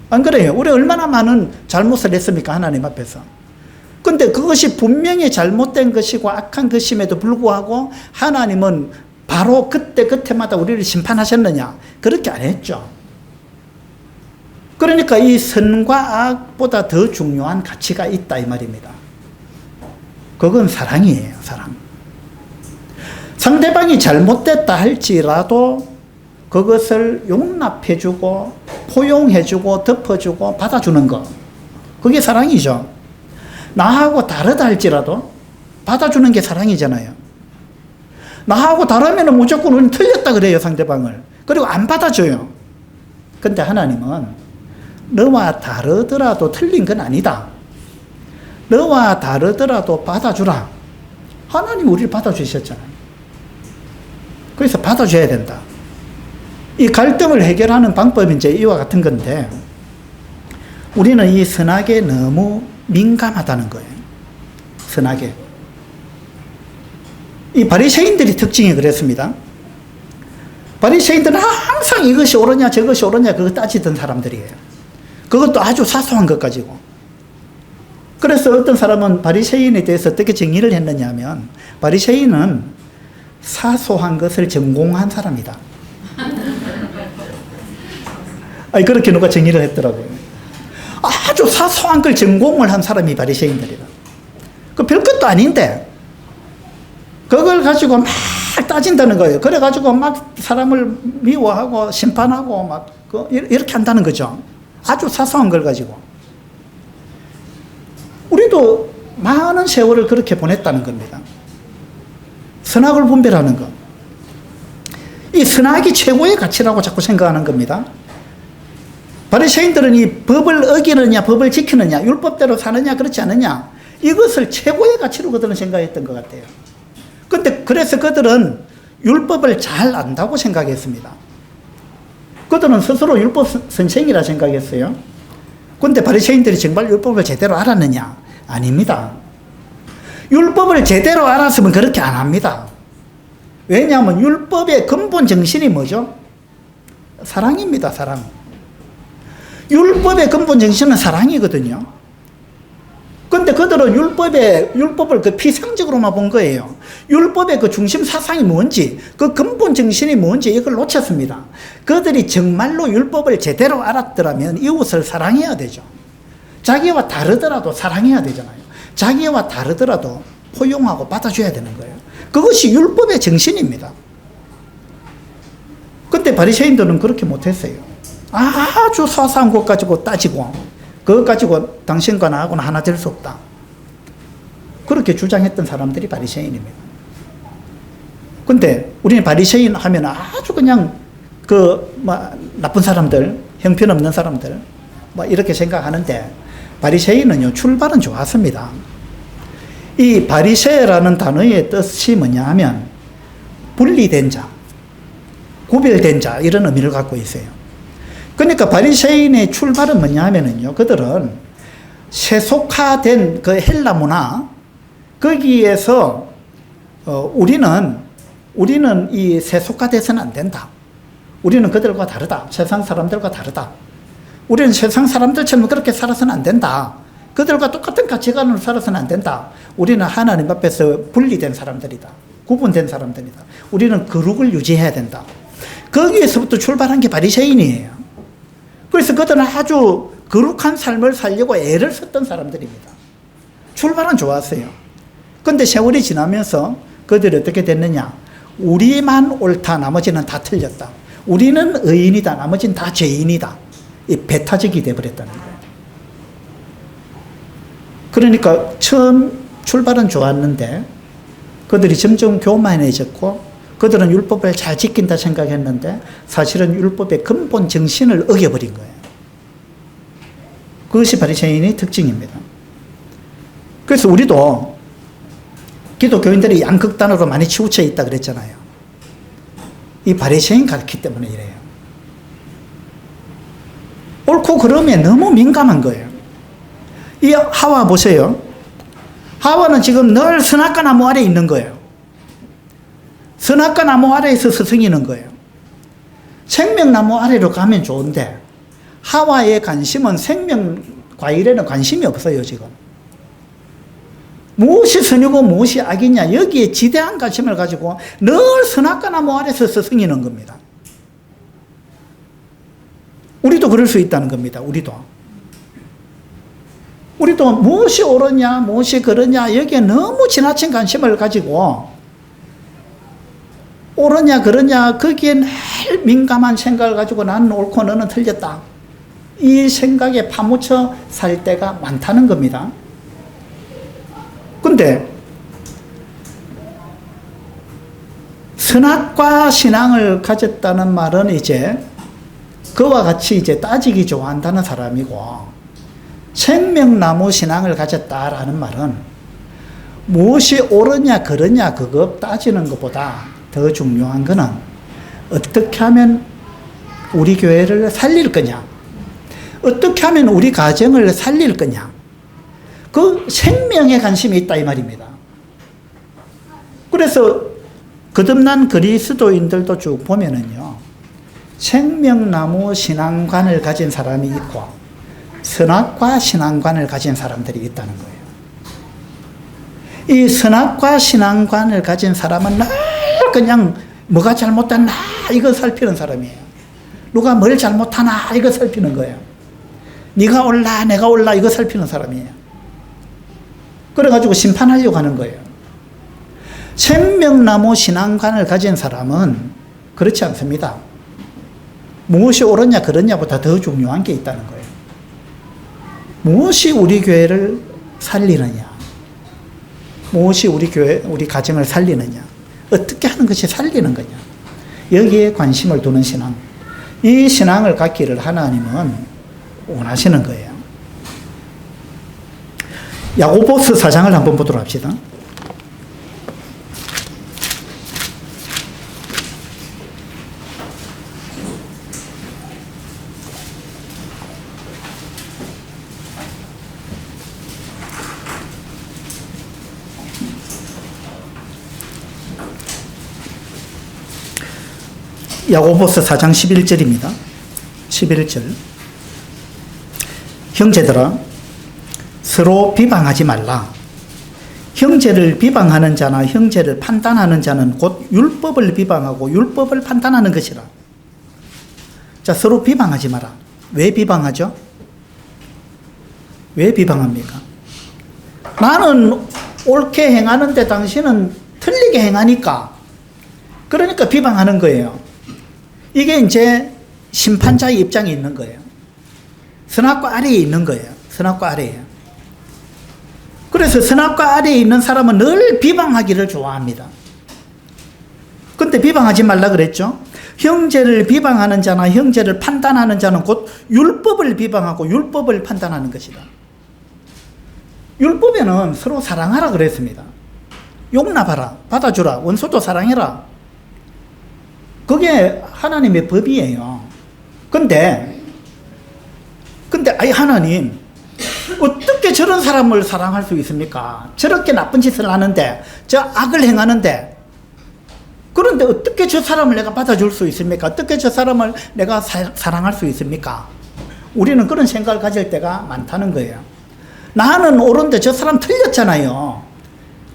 안 그래요? 우리 얼마나 많은 잘못을 했습니까? 하나님 앞에서. 근데 그것이 분명히 잘못된 것이고 악한 것임에도 불구하고 하나님은 바로 그때마다 우리를 심판하셨느냐? 그렇게 안 했죠. 그러니까 이 선과 악보다 더 중요한 가치가 있다 이 말입니다. 그건 사랑이에요. 사랑. 상대방이 잘못됐다 할지라도 그것을 용납해주고 포용해주고 덮어주고 받아주는 것, 그게 사랑이죠. 나하고 다르다 할지라도 받아주는 게 사랑이잖아요. 나하고 다르면 무조건 우리는 틀렸다 그래요, 상대방을. 그리고 안 받아줘요. 근데 하나님은 너와 다르더라도 틀린 건 아니다. 너와 다르더라도 받아주라. 하나님 우리를 받아주셨잖아요. 그래서 받아줘야 된다. 이 갈등을 해결하는 방법이 이제 이와 같은 건데, 우리는 이 선악에 너무 민감하다는 거예요. 선악에. 이 바리새인들이 특징이 그랬습니다. 바리새인들은 항상 이것이 옳으냐 저것이 옳으냐 그거 따지던 사람들이에요. 그것도 아주 사소한 것 가지고. 그래서 어떤 사람은 바리새인에 대해서 어떻게 정의를 했느냐 하면, 바리새인은 사소한 것을 전공한 사람이다. 아니, 그렇게 누가 정의를 했더라고요. 아주 사소한 걸 전공을 한 사람이 바리새인들이다. 그 별것도 아닌데 그걸 가지고 막 따진다는 거예요. 그래가지고 막 사람을 미워하고 심판하고 막 이렇게 한다는 거죠. 아주 사소한 걸 가지고. 우리도 많은 세월을 그렇게 보냈다는 겁니다. 선악을 분별하는 것. 이 선악이 최고의 가치라고 자꾸 생각하는 겁니다. 바리새인들은 이 법을 어기느냐 법을 지키느냐 율법대로 사느냐 그렇지 않느냐 이것을 최고의 가치로 그들은 생각했던 것 같아요. 근데 그래서 그들은 율법을 잘 안다고 생각했습니다. 그들은 스스로 율법 선생이라 생각했어요. 근데 바리새인들이 정말 율법을 제대로 알았느냐? 아닙니다. 율법을 제대로 알았으면 그렇게 안 합니다. 왜냐하면 율법의 근본 정신이 뭐죠? 사랑입니다. 사랑. 율법의 근본 정신은 사랑이거든요. 근데 그들은 율법을 그 피상적으로만 본 거예요. 율법의 그 중심 사상이 뭔지, 그 근본 정신이 뭔지 이걸 놓쳤습니다. 그들이 정말로 율법을 제대로 알았더라면 이웃을 사랑해야 되죠. 자기와 다르더라도 사랑해야 되잖아요. 자기와 다르더라도 포용하고 받아줘야 되는 거예요. 그것이 율법의 정신입니다. 근데 바리새인들은 그렇게 못했어요. 아주 사소한 것 가지고 따지고 그것 가지고 당신과 나하고는 하나 될 수 없다. 그렇게 주장했던 사람들이 바리새인입니다. 근데 우리는 바리새인 하면 아주 그냥 나쁜 사람들, 형편없는 사람들 이렇게 생각하는데, 바리새인은요 출발은 좋았습니다. 이 바리새라는 단어의 뜻이 뭐냐 하면 분리된 자, 구별된 자 이런 의미를 갖고 있어요. 그러니까 바리새인의 출발은 뭐냐 하면은요, 그들은 세속화된 그 헬라 문화, 거기에서 우리는 이 세속화돼서는 안 된다. 우리는 그들과 다르다. 세상 사람들과 다르다. 우리는 세상 사람들처럼 그렇게 살아서는 안 된다. 그들과 똑같은 가치관으로 살아서는 안 된다. 우리는 하나님 앞에서 분리된 사람들이다. 구분된 사람들이다. 우리는 거룩을 유지해야 된다. 거기에서부터 출발한 게 바리새인이에요. 그래서 그들은 아주 거룩한 삶을 살려고 애를 썼던 사람들입니다. 출발은 좋았어요. 그런데 세월이 지나면서 그들이 어떻게 됐느냐? 우리만 옳다, 나머지는 다 틀렸다. 우리는 의인이다, 나머지는 다 죄인이다. 이 배타적이 되어버렸다는 거예요. 그러니까 처음 출발은 좋았는데 그들이 점점 교만해졌고 그들은 율법을 잘 지킨다 생각했는데 사실은 율법의 근본 정신을 어겨버린 거예요. 그것이 바리새인의 특징입니다. 그래서 우리도 기독교인들이 양극단으로 많이 치우쳐 있다 그랬잖아요. 이 바리새인 가르치기 때문에 이래요. 옳고 그름에 너무 민감한 거예요. 이 하와 보세요. 하와는 지금 늘 선악과 나무 아래에 있는 거예요. 선악과 나무 아래에서 스승이는 거예요. 생명나무 아래로 가면 좋은데 하와의 관심은 생명 과일에는 관심이 없어요. 지금 무엇이 선이고 무엇이 악이냐 여기에 지대한 관심을 가지고 늘 선악과 나무 아래에서 스승이는 겁니다. 우리도 그럴 수 있다는 겁니다. 우리도 무엇이 옳으냐 무엇이 그러냐 여기에 너무 지나친 관심을 가지고 옳으냐 그러냐 거기에 늘 민감한 생각을 가지고 나는 옳고 너는 틀렸다 이 생각에 파묻혀 살 때가 많다는 겁니다. 근데 선악과 신앙을 가졌다는 말은 이제 그와 같이 이제 따지기 좋아한다는 사람이고 생명나무 신앙을 가졌다라는 말은 무엇이 옳으냐 그러냐 그거 따지는 것보다 더 중요한 것은 어떻게 하면 우리 교회를 살릴 거냐 어떻게 하면 우리 가정을 살릴 거냐 그 생명에 관심이 있다 이 말입니다. 그래서 거듭난 그리스도인들도 쭉 보면은요 생명나무 신앙관을 가진 사람이 있고 선악과 신앙관을 가진 사람들이 있다는 거예요. 이 선악과 신앙관을 가진 사람은 늘 그냥 뭐가 잘못됐나 이거 살피는 사람이에요. 누가 뭘 잘못하나 이거 살피는 거예요. 네가 옳라 내가 옳라 이거 살피는 사람이에요. 그래가지고 심판하려고 하는 거예요. 생명나무 신앙관을 가진 사람은 그렇지 않습니다. 무엇이 옳으냐 그러냐보다 더 중요한 게 있다는 거예요. 무엇이 우리 교회를 살리느냐 무엇이 우리 교회 우리 가정을 살리느냐 어떻게 하는 것이 살리는 거냐 여기에 관심을 두는 신앙 이 신앙을 갖기를 하나님은 원하시는 거예요. 야고보스 4장을 한번 보도록 합시다. 야고보서 4장 11절입니다. 11절 형제들아 서로 비방하지 말라. 형제를 비방하는 자나 형제를 판단하는 자는 곧 율법을 비방하고 율법을 판단하는 것이라. 자, 서로 비방하지 마라. 왜 비방하죠? 왜 비방합니까? 나는 옳게 행하는데 당신은 틀리게 행하니까 그러니까 비방하는 거예요. 이게 이제 심판자의 입장에 있는 거예요. 선악과 아래에 있는 거예요. 선악과 아래에. 그래서 선악과 아래에 있는 사람은 늘 비방하기를 좋아합니다. 근데 비방하지 말라 그랬죠? 형제를 비방하는 자나 형제를 판단하는 자는 곧 율법을 비방하고 율법을 판단하는 것이다. 율법에는 서로 사랑하라 그랬습니다. 용납하라, 받아주라, 원수도 사랑해라. 그게 하나님의 법이에요. 근데 아이 하나님 어떻게 저런 사람을 사랑할 수 있습니까? 저렇게 나쁜 짓을 하는데 저 악을 행하는데 그런데 어떻게 저 사람을 내가 받아줄 수 있습니까? 어떻게 저 사람을 내가 사랑할 수 있습니까? 우리는 그런 생각을 가질 때가 많다는 거예요. 나는 옳은데 저 사람 틀렸잖아요.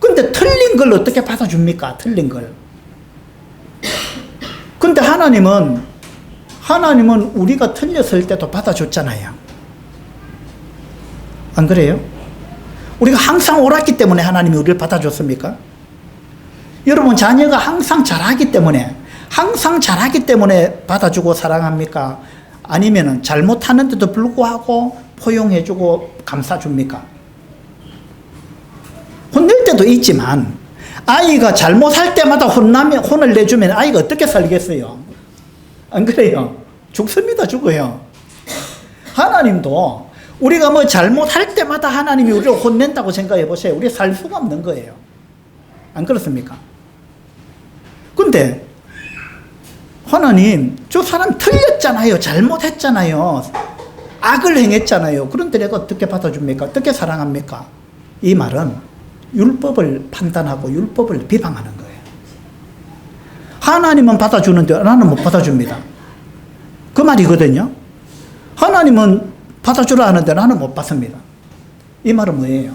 근데 틀린 걸 어떻게 받아줍니까? 틀린 걸. 근데 하나님은 우리가 틀렸을 때도 받아줬잖아요. 안 그래요? 우리가 항상 옳았기 때문에 하나님이 우리를 받아줬습니까? 여러분 자녀가 항상 잘하기 때문에 받아주고 사랑합니까? 아니면 잘못하는데도 불구하고 포용해주고 감싸줍니까? 혼낼 때도 있지만 아이가 잘못할 때마다 혼을 내주면 아이가 어떻게 살겠어요? 안 그래요? 죽습니다, 죽어요. 하나님도 우리가 뭐 잘못할 때마다 하나님이 우리를 혼낸다고 생각해 보세요. 우리 살 수가 없는 거예요. 안 그렇습니까? 근데 하나님, 저 사람 틀렸잖아요. 잘못했잖아요. 악을 행했잖아요. 그런데 내가 어떻게 받아줍니까? 어떻게 사랑합니까? 이 말은 율법을 판단하고 율법을 비방하는 거예요. 하나님은 받아주는데 나는 못 받아줍니다. 그 말이거든요. 하나님은 받아주라 하는데 나는 못 받습니다. 이 말은 뭐예요?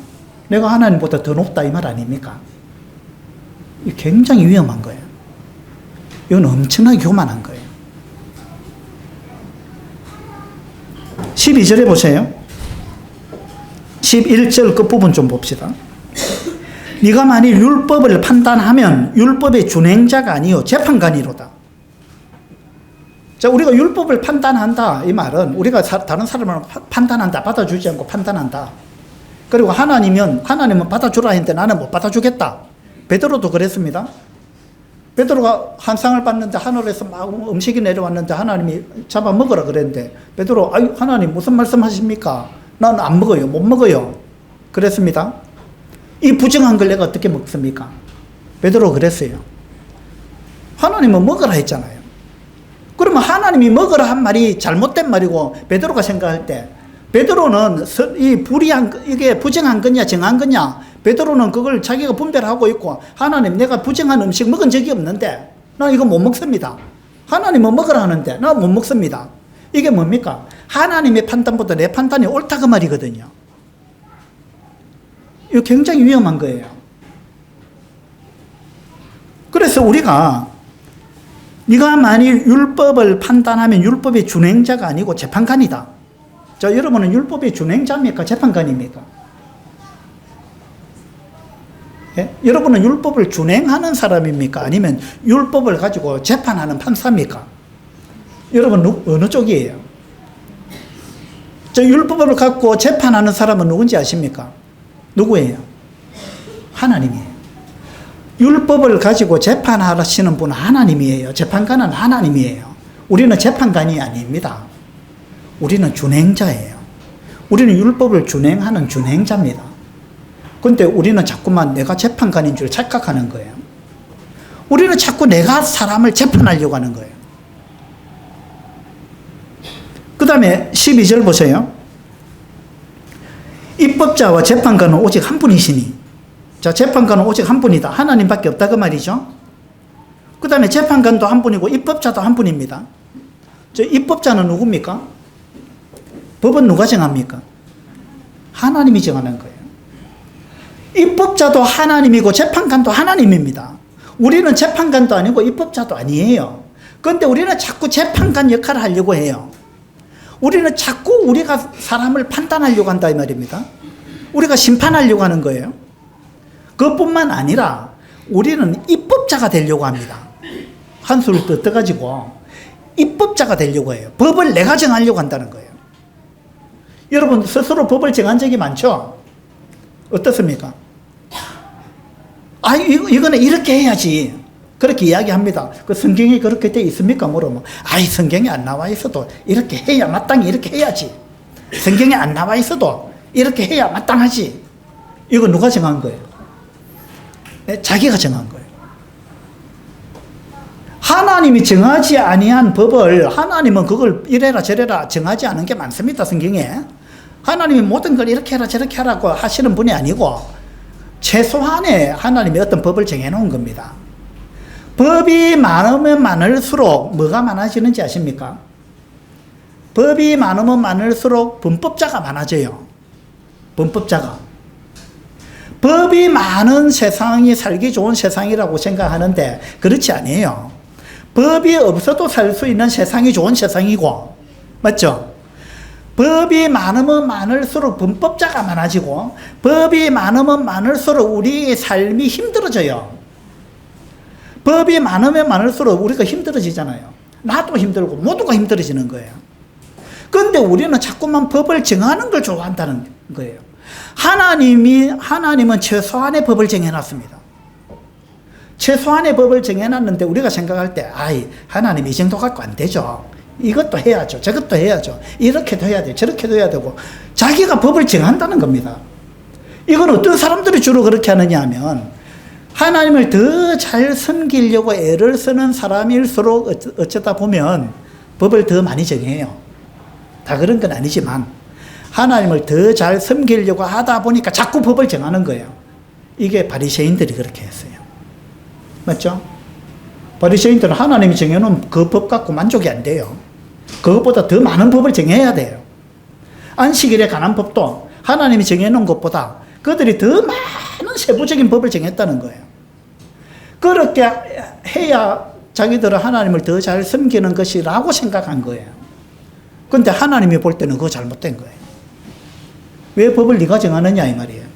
내가 하나님보다 더 높다 이 말 아닙니까? 이 굉장히 위험한 거예요. 이건 엄청나게 교만한 거예요. 12절에 보세요. 11절 끝부분 좀 봅시다. 네가 만일 율법을 판단하면 율법의 준행자가 아니요 재판관이로다. 자, 우리가 율법을 판단한다 이 말은 우리가 다른 사람을 판단한다, 받아주지 않고 판단한다. 그리고 하나님은 받아주라 했는데 나는 못 받아주겠다. 베드로도 그랬습니다. 베드로가 한 상을 받는데 하늘에서 막 음식이 내려왔는데 하나님이 잡아 먹으라 그랬는데 베드로, 아유 하나님 무슨 말씀하십니까? 나는 안 먹어요. 못 먹어요. 그랬습니다. 이 부정한 걸 내가 어떻게 먹습니까? 베드로 그랬어요. 하나님은 먹으라 했잖아요. 그러면 하나님이 먹으라 한 말이 잘못된 말이고 베드로가 생각할 때 베드로는 이 이게 부정한 거냐 정한 거냐, 베드로는 그걸 자기가 분별하고 있고, 하나님 내가 부정한 음식 먹은 적이 없는데 나 이거 못 먹습니다. 하나님은 먹으라 하는데 나 못 먹습니다. 이게 뭡니까? 하나님의 판단보다 내 판단이 옳다 그 말이거든요. 이거 굉장히 위험한 거예요. 그래서 우리가 네가 만일 율법을 판단하면 율법의 준행자가 아니고 재판관이다. 자, 여러분은 율법의 준행자입니까? 재판관입니까? 예? 여러분은 율법을 준행하는 사람입니까? 아니면 율법을 가지고 재판하는 판사입니까? 여러분 어느 쪽이에요? 저 율법을 갖고 재판하는 사람은 누군지 아십니까? 누구예요? 하나님이에요. 율법을 가지고 재판하시는 분은 하나님이에요. 재판관은 하나님이에요. 우리는 재판관이 아닙니다. 우리는 준행자예요. 우리는 율법을 준행하는 준행자입니다. 그런데 우리는 자꾸만 내가 재판관인 줄 착각하는 거예요. 우리는 자꾸 내가 사람을 재판하려고 하는 거예요. 그 다음에 12절 보세요. 입법자와 재판관은 오직 한 분이시니. 자, 재판관은 오직 한 분이다. 하나님밖에 없다 그 말이죠. 그 다음에 재판관도 한 분이고 입법자도 한 분입니다. 저 입법자는 누굽니까? 법은 누가 정합니까? 하나님이 정하는 거예요. 입법자도 하나님이고 재판관도 하나님입니다. 우리는 재판관도 아니고 입법자도 아니에요. 그런데 우리는 자꾸 재판관 역할을 하려고 해요. 우리는 자꾸 우리가 사람을 판단하려고 한다 이 말입니다. 우리가 심판하려고 하는 거예요. 그것뿐만 아니라 우리는 입법자가 되려고 합니다. 한수를 더 떠가지고 입법자가 되려고 해요. 법을 내가 정하려고 한다는 거예요. 여러분 스스로 법을 정한 적이 많죠? 어떻습니까? 아, 이거는 이렇게 해야지. 그렇게 이야기합니다. 그 성경에 그렇게 돼 있습니까? 물으면, 아이, 성경에 안 나와 있어도 이렇게 해야 마땅히 이렇게 해야지. 성경에 안 나와 있어도 이렇게 해야 마땅하지. 이거 누가 정한 거예요? 네, 자기가 정한 거예요. 하나님이 정하지 아니한 법을 하나님은 그걸 이래라 저래라 정하지 않은 게 많습니다. 성경에. 하나님이 모든 걸 이렇게 해라 저렇게 하라고 하시는 분이 아니고 최소한의 하나님이 어떤 법을 정해놓은 겁니다. 법이 많으면 많을수록 뭐가 많아지는지 아십니까? 법이 많으면 많을수록 범법자가 많아져요. 범법자가. 법이 많은 세상이 살기 좋은 세상이라고 생각하는데 그렇지 아니에요. 법이 없어도 살 수 있는 세상이 좋은 세상이고, 맞죠? 법이 많으면 많을수록 범법자가 많아지고, 법이 많으면 많을수록 우리의 삶이 힘들어져요. 법이 많으면 많을수록 우리가 힘들어지잖아요. 나도 힘들고 모두가 힘들어지는 거예요. 그런데 우리는 자꾸만 법을 정하는 걸 좋아한다는 거예요. 하나님은 최소한의 법을 정해놨습니다. 최소한의 법을 정해놨는데 우리가 생각할 때, 하나님 이 정도 갖고 안 되죠. 이것도 해야죠. 저것도 해야죠. 이렇게도 해야 돼. 저렇게도 해야 되고. 자기가 법을 정한다는 겁니다. 이건 어떤 사람들이 주로 그렇게 하느냐 하면, 하나님을 더 잘 섬기려고 애를 쓰는 사람일수록 어쩌다 보면 법을 더 많이 정해요. 다 그런 건 아니지만, 하나님을 더 잘 섬기려고 하다 보니까 자꾸 법을 정하는 거예요. 이게 바리새인들이 그렇게 했어요. 맞죠? 바리새인들은 하나님이 정해놓은 그 법 갖고 만족이 안 돼요. 그것보다 더 많은 법을 정해야 돼요. 안식일에 관한 법도 하나님이 정해놓은 것보다 그들이 더 많은 세부적인 법을 정했다는 거예요. 그렇게 해야 자기들은 하나님을 더 잘 섬기는 것이라고 생각한 거예요. 그런데 하나님이 볼 때는 그거 잘못된 거예요. 왜 법을 네가 정하느냐 이 말이에요.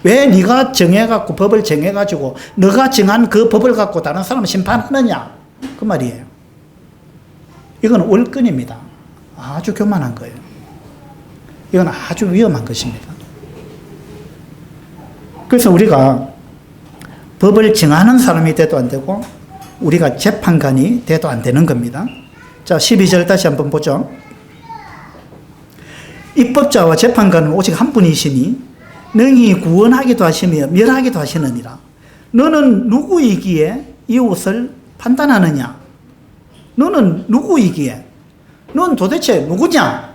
왜 네가 정해갖고 법을 정해가지고 너가 정한 그 법을 갖고 다른 사람을 심판하느냐 그 말이에요. 이건 월권입니다. 아주 교만한 거예요. 이건 아주 위험한 것입니다. 그래서 우리가 법을 정하는 사람이 돼도 안 되고 우리가 재판관이 돼도 안 되는 겁니다. 자, 12절 다시 한번 보죠. 입법자와 재판관은 오직 한 분이시니 능히 구원하기도 하시며 멸하기도 하시느니라. 너는 누구이기에 이웃을 판단하느냐? 너는 누구이기에? 넌 도대체 누구냐?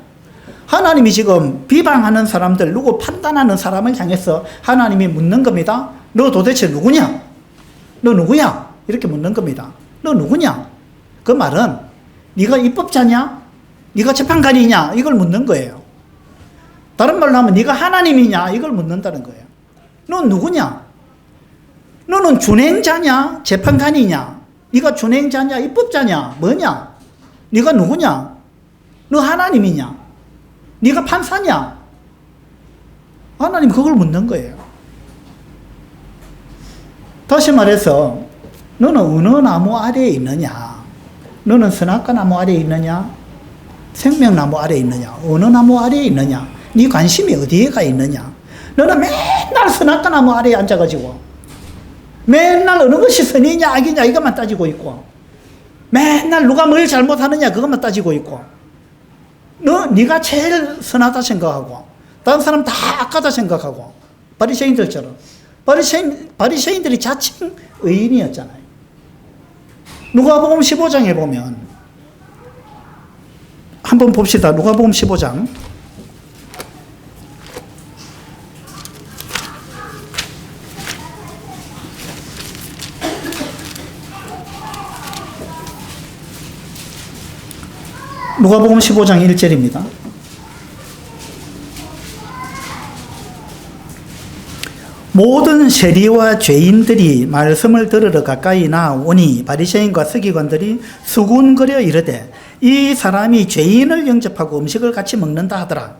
하나님이 지금 비방하는 사람들, 누구 판단하는 사람을 향해서 하나님이 묻는 겁니다. 너 도대체 누구냐? 너 누구야? 이렇게 묻는 겁니다. 너 누구냐? 그 말은 네가 입법자냐? 네가 재판관이냐? 이걸 묻는 거예요. 다른 말로 하면 네가 하나님이냐? 이걸 묻는다는 거예요. 넌 누구냐? 너는 준행자냐? 재판관이냐? 네가 준행자냐? 입법자냐? 뭐냐? 네가 누구냐? 너 하나님이냐? 네가 판사냐? 하나님 그걸 묻는 거예요. 다시 말해서 너는 어느 나무 아래에 있느냐? 너는 선악과 나무 아래에 있느냐? 생명나무 아래에 있느냐? 어느 나무 아래에 있느냐? 네 관심이 어디에 가 있느냐? 너는 맨날 선악과 나무 아래에 앉아가지고 맨날 어느 것이 선이냐 악이냐 이것만 따지고 있고 맨날 누가 뭘 잘못하느냐 그것만 따지고 있고 네가 제일 선하다 생각하고 다른 사람 다 악하다 생각하고 바리새인들처럼 바리새인들이 자칭 의인이었잖아요. 누가복음 15장에 보면 한번 봅시다. 누가복음 15장 누가복음 15장 1절입니다. 모든 세리와 죄인들이 말씀을 들으러 가까이 나오니 바리새인과 서기관들이 수군거려 이르되 이 사람이 죄인을 영접하고 음식을 같이 먹는다 하더라.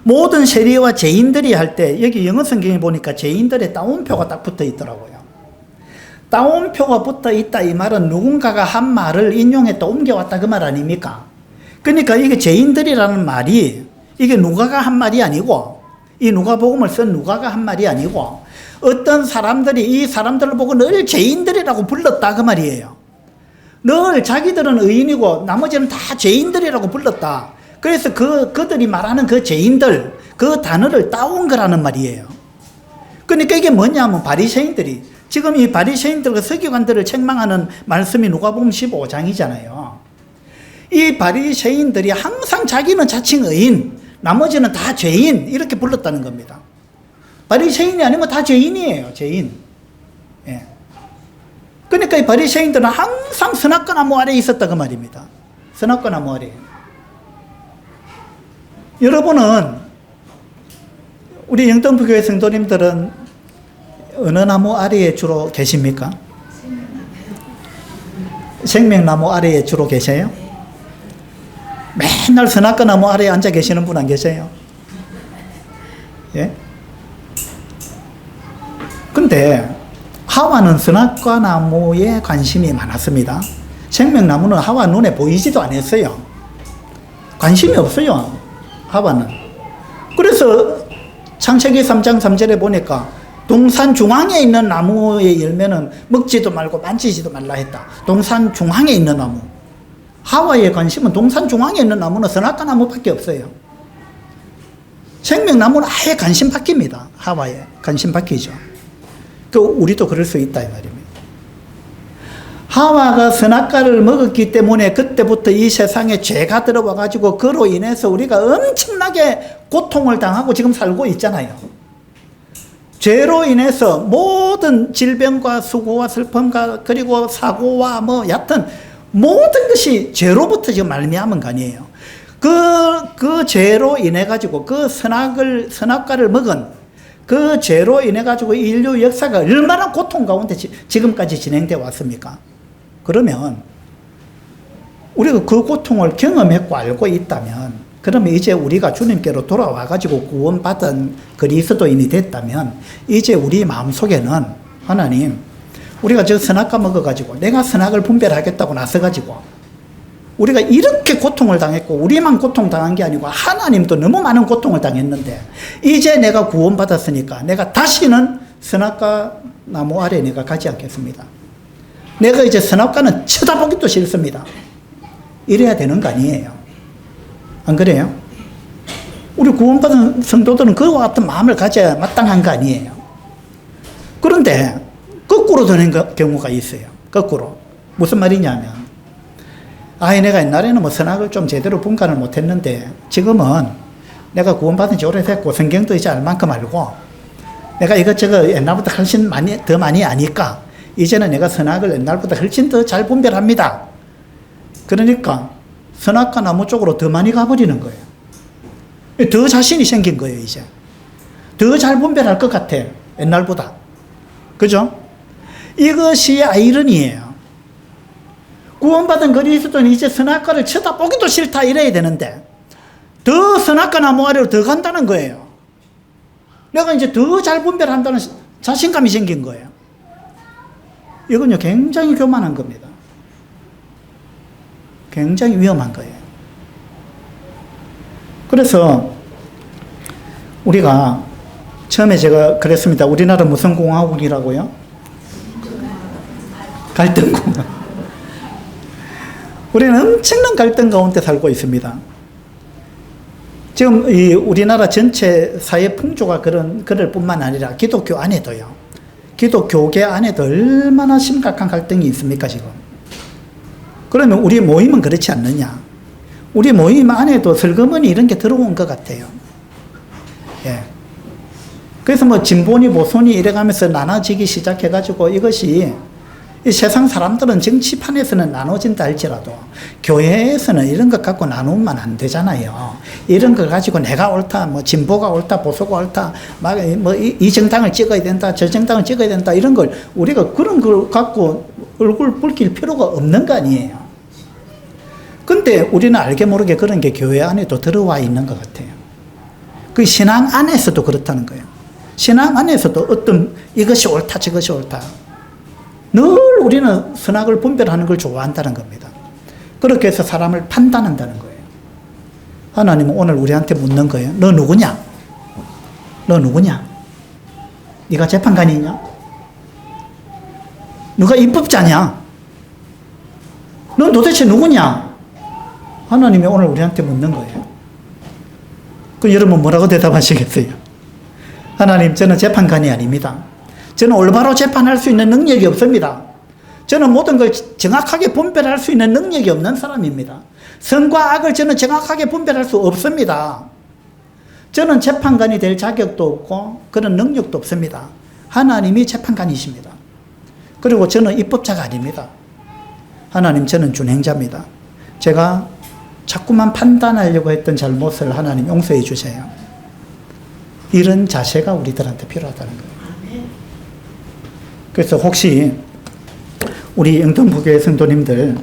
모든 세리와 죄인들이 할 때 여기 영어 성경에 보니까 죄인들의 따옴표가 딱 붙어 있더라고요. 따옴표가 붙어 있다 이 말은 누군가가 한 말을 인용했다 옮겨왔다 그 말 아닙니까? 그러니까 이게 죄인들이라는 말이 이게 누가가 한 말이 아니고 이 누가복음을 쓴 누가가 한 말이 아니고 어떤 사람들이 이 사람들을 보고 늘 죄인들이라고 불렀다 그 말이에요. 늘 자기들은 의인이고 나머지는 다 죄인들이라고 불렀다. 그래서 그들이 말하는 그 죄인들 그 단어를 따온 거라는 말이에요. 그러니까 이게 뭐냐면 바리새인들이 지금 이 바리새인들과 서기관들을 책망하는 말씀이 누가복음 15장이잖아요. 이 바리새인들이 항상 자기는 자칭 의인, 나머지는 다 죄인 이렇게 불렀다는 겁니다. 바리새인이 아니면 다 죄인이에요. 죄인. 예. 그러니까 이 바리새인들은 항상 선악과 나무 아래에 있었다 그 말입니다. 선악과 나무 아래에. 여러분은 우리 영등포교회 성도님들은 어느 나무 아래에 주로 계십니까? 생명나무 아래에 주로 계세요? 맨날 선악과 나무 아래에 앉아 계시는 분 안 계세요? 예? 근데 하와는 선악과 나무에 관심이 많았습니다. 생명나무는 하와 눈에 보이지도 않았어요. 관심이 없어요. 하와는. 그래서 창세기 3장 3절에 보니까 동산 중앙에 있는 나무의 열매는 먹지도 말고 만지지도 말라 했다. 동산 중앙에 있는 나무. 하와의 관심은 동산 중앙에 있는 나무는 선악과 나무밖에 없어요. 생명나무는 아예 관심 바뀝니다. 하와에 관심 바뀌죠. 그 우리도 그럴 수 있다 이 말입니다. 하와가 선악과를 먹었기 때문에 그때부터 이 세상에 죄가 들어와 가지고 그로 인해서 우리가 엄청나게 고통을 당하고 지금 살고 있잖아요. 죄로 인해서 모든 질병과 수고와 슬픔과 그리고 사고와 뭐 여하튼 모든 것이 죄로부터 지금 말미암은 거 아니에요. 그 죄로 인해 가지고 그 선악과를 먹은 그 죄로 인해 가지고 인류 역사가 얼마나 고통 가운데 지금까지 진행되어 왔습니까? 그러면 우리가 그 고통을 경험했고 알고 있다면, 그러면 이제 우리가 주님께로 돌아와 가지고 구원받은 그리스도인이 됐다면 이제 우리 마음속에는 하나님, 우리가 저 선악과 먹어 가지고 내가 선악을 분별하겠다고 나서 가지고 우리가 이렇게 고통을 당했고 우리만 고통당한 게 아니고 하나님도 너무 많은 고통을 당했는데 이제 내가 구원받았으니까 내가 다시는 선악과 나무 아래 내가 가지 않겠습니다. 내가 이제 선악과는 쳐다보기도 싫습니다. 이래야 되는 거 아니에요. 안 그래요? 우리 구원받은 성도들은 그와 같은 마음을 가져야 마땅한 거 아니에요. 그런데 거꾸로 되는 경우가 있어요. 거꾸로. 무슨 말이냐면, 내가 옛날에는 뭐 선악을 좀 제대로 분간을 못했는데 지금은 내가 구원받은 지 오래됐고 성경도 이제 알 만큼 알고 내가 이것저것 옛날보다 훨씬 더 많이 아니까 이제는 내가 선악을 옛날보다 훨씬 더 잘 분별합니다. 그러니까 선악과 나무 쪽으로 더 많이 가버리는 거예요. 더 자신이 생긴 거예요. 이제 더 잘 분별할 것 같아, 옛날보다. 그죠? 이것이 아이러니예요. 구원받은 그리스도는 이제 선악과를 쳐다보기도 싫다 이래야 되는데 더 선악과 나무 아래로 더 간다는 거예요. 내가 이제 더 잘 분별한다는 자신감이 생긴 거예요. 이건요 굉장히 교만한 겁니다. 굉장히 위험한 거예요. 그래서 우리가 처음에 제가 그랬습니다. 우리나라 무슨 공화국이라고요? 갈등공화국. 우리는 엄청난 갈등 가운데 살고 있습니다. 지금 이 우리나라 전체 사회 풍조가 그럴 뿐만 아니라 기독교 안에도요. 기독교계 안에도 얼마나 심각한 갈등이 있습니까, 지금? 그러면 우리 모임은 그렇지 않느냐? 우리 모임 안에도 슬그머니 이런 게 들어온 것 같아요. 예. 그래서 뭐 진보니 보수니 이래가면서 나눠지기 시작해가지고 이것이 이 세상 사람들은 정치판에서는 나눠진다 할지라도 교회에서는 이런 것 갖고 나누면 안 되잖아요. 이런 걸 가지고 내가 옳다, 뭐 진보가 옳다, 보수가 옳다, 막 뭐 이 정당을 찍어야 된다, 저 정당을 찍어야 된다 이런 걸 우리가 그런 걸 갖고 얼굴 붉힐 필요가 없는 거 아니에요. 근데 우리는 알게 모르게 그런 게 교회 안에도 들어와 있는 것 같아요. 그 신앙 안에서도 그렇다는 거예요. 신앙 안에서도 어떤 이것이 옳다, 저것이 옳다. 늘 우리는 선악을 분별하는 걸 좋아한다는 겁니다. 그렇게 해서 사람을 판단한다는 거예요. 하나님은 오늘 우리한테 묻는 거예요. 너 누구냐? 너 누구냐? 네가 재판관이냐? 누가 입법자냐? 넌 도대체 누구냐? 하나님이 오늘 우리한테 묻는 거예요. 그 여러분 뭐라고 대답하시겠어요? 하나님, 저는 재판관이 아닙니다. 저는 올바로 재판할 수 있는 능력이 없습니다. 저는 모든 걸 정확하게 분별할 수 있는 능력이 없는 사람입니다. 선과 악을 저는 정확하게 분별할 수 없습니다. 저는 재판관이 될 자격도 없고 그런 능력도 없습니다. 하나님이 재판관이십니다. 그리고 저는 입법자가 아닙니다. 하나님, 저는 준행자입니다. 제가 자꾸만 판단하려고 했던 잘못을 하나님 용서해 주세요. 이런 자세가 우리들한테 필요하다는 거예요. 그래서 혹시 우리 영등포교회 성도님들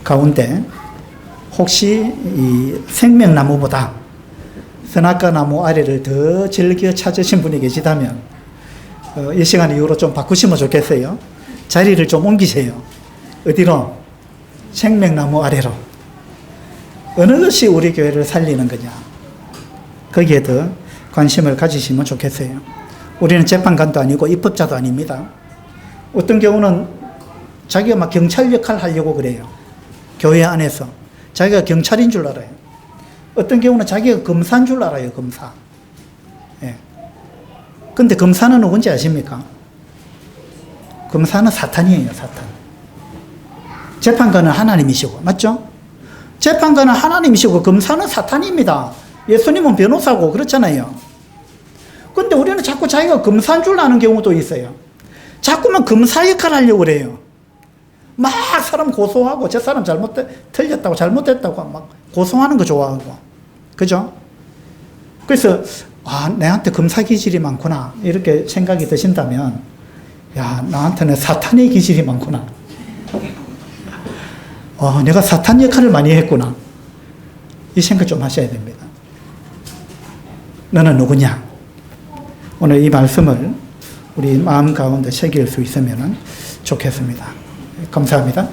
가운데 혹시 이 생명나무보다 선악과 나무 아래를 더 즐겨 찾으신 분이 계시다면 이 시간 이후로 좀 바꾸시면 좋겠어요. 자리를 좀 옮기세요. 어디로? 생명나무 아래로. 어느 것이 우리 교회를 살리는 거냐? 거기에 더 관심을 가지시면 좋겠어요. 우리는 재판관도 아니고 입법자도 아닙니다. 어떤 경우는 자기가 막 경찰 역할을 하려고 그래요. 교회 안에서. 자기가 경찰인 줄 알아요. 어떤 경우는 자기가 검사인 줄 알아요, 검사. 예. 근데 검사는 누군지 아십니까? 검사는 사탄이에요, 사탄. 재판관은 하나님이시고, 맞죠? 재판관은 하나님이시고, 검사는 사탄입니다. 예수님은 변호사고, 그렇잖아요. 근데 우리는 자꾸 자기가 검사인 줄 아는 경우도 있어요. 자꾸만 검사 역할을 하려고 그래요. 막 사람 고소하고, 저 사람 틀렸다고, 잘못됐다고 막 고소하는 거 좋아하고. 그죠? 그래서, 내한테 검사 기질이 많구나. 이렇게 생각이 드신다면, 야, 나한테는 사탄의 기질이 많구나. 내가 사탄 역할을 많이 했구나. 이 생각 좀 하셔야 됩니다. 너는 누구냐? 오늘 이 말씀을 우리 마음 가운데 새길 수 있으면 좋겠습니다. 감사합니다.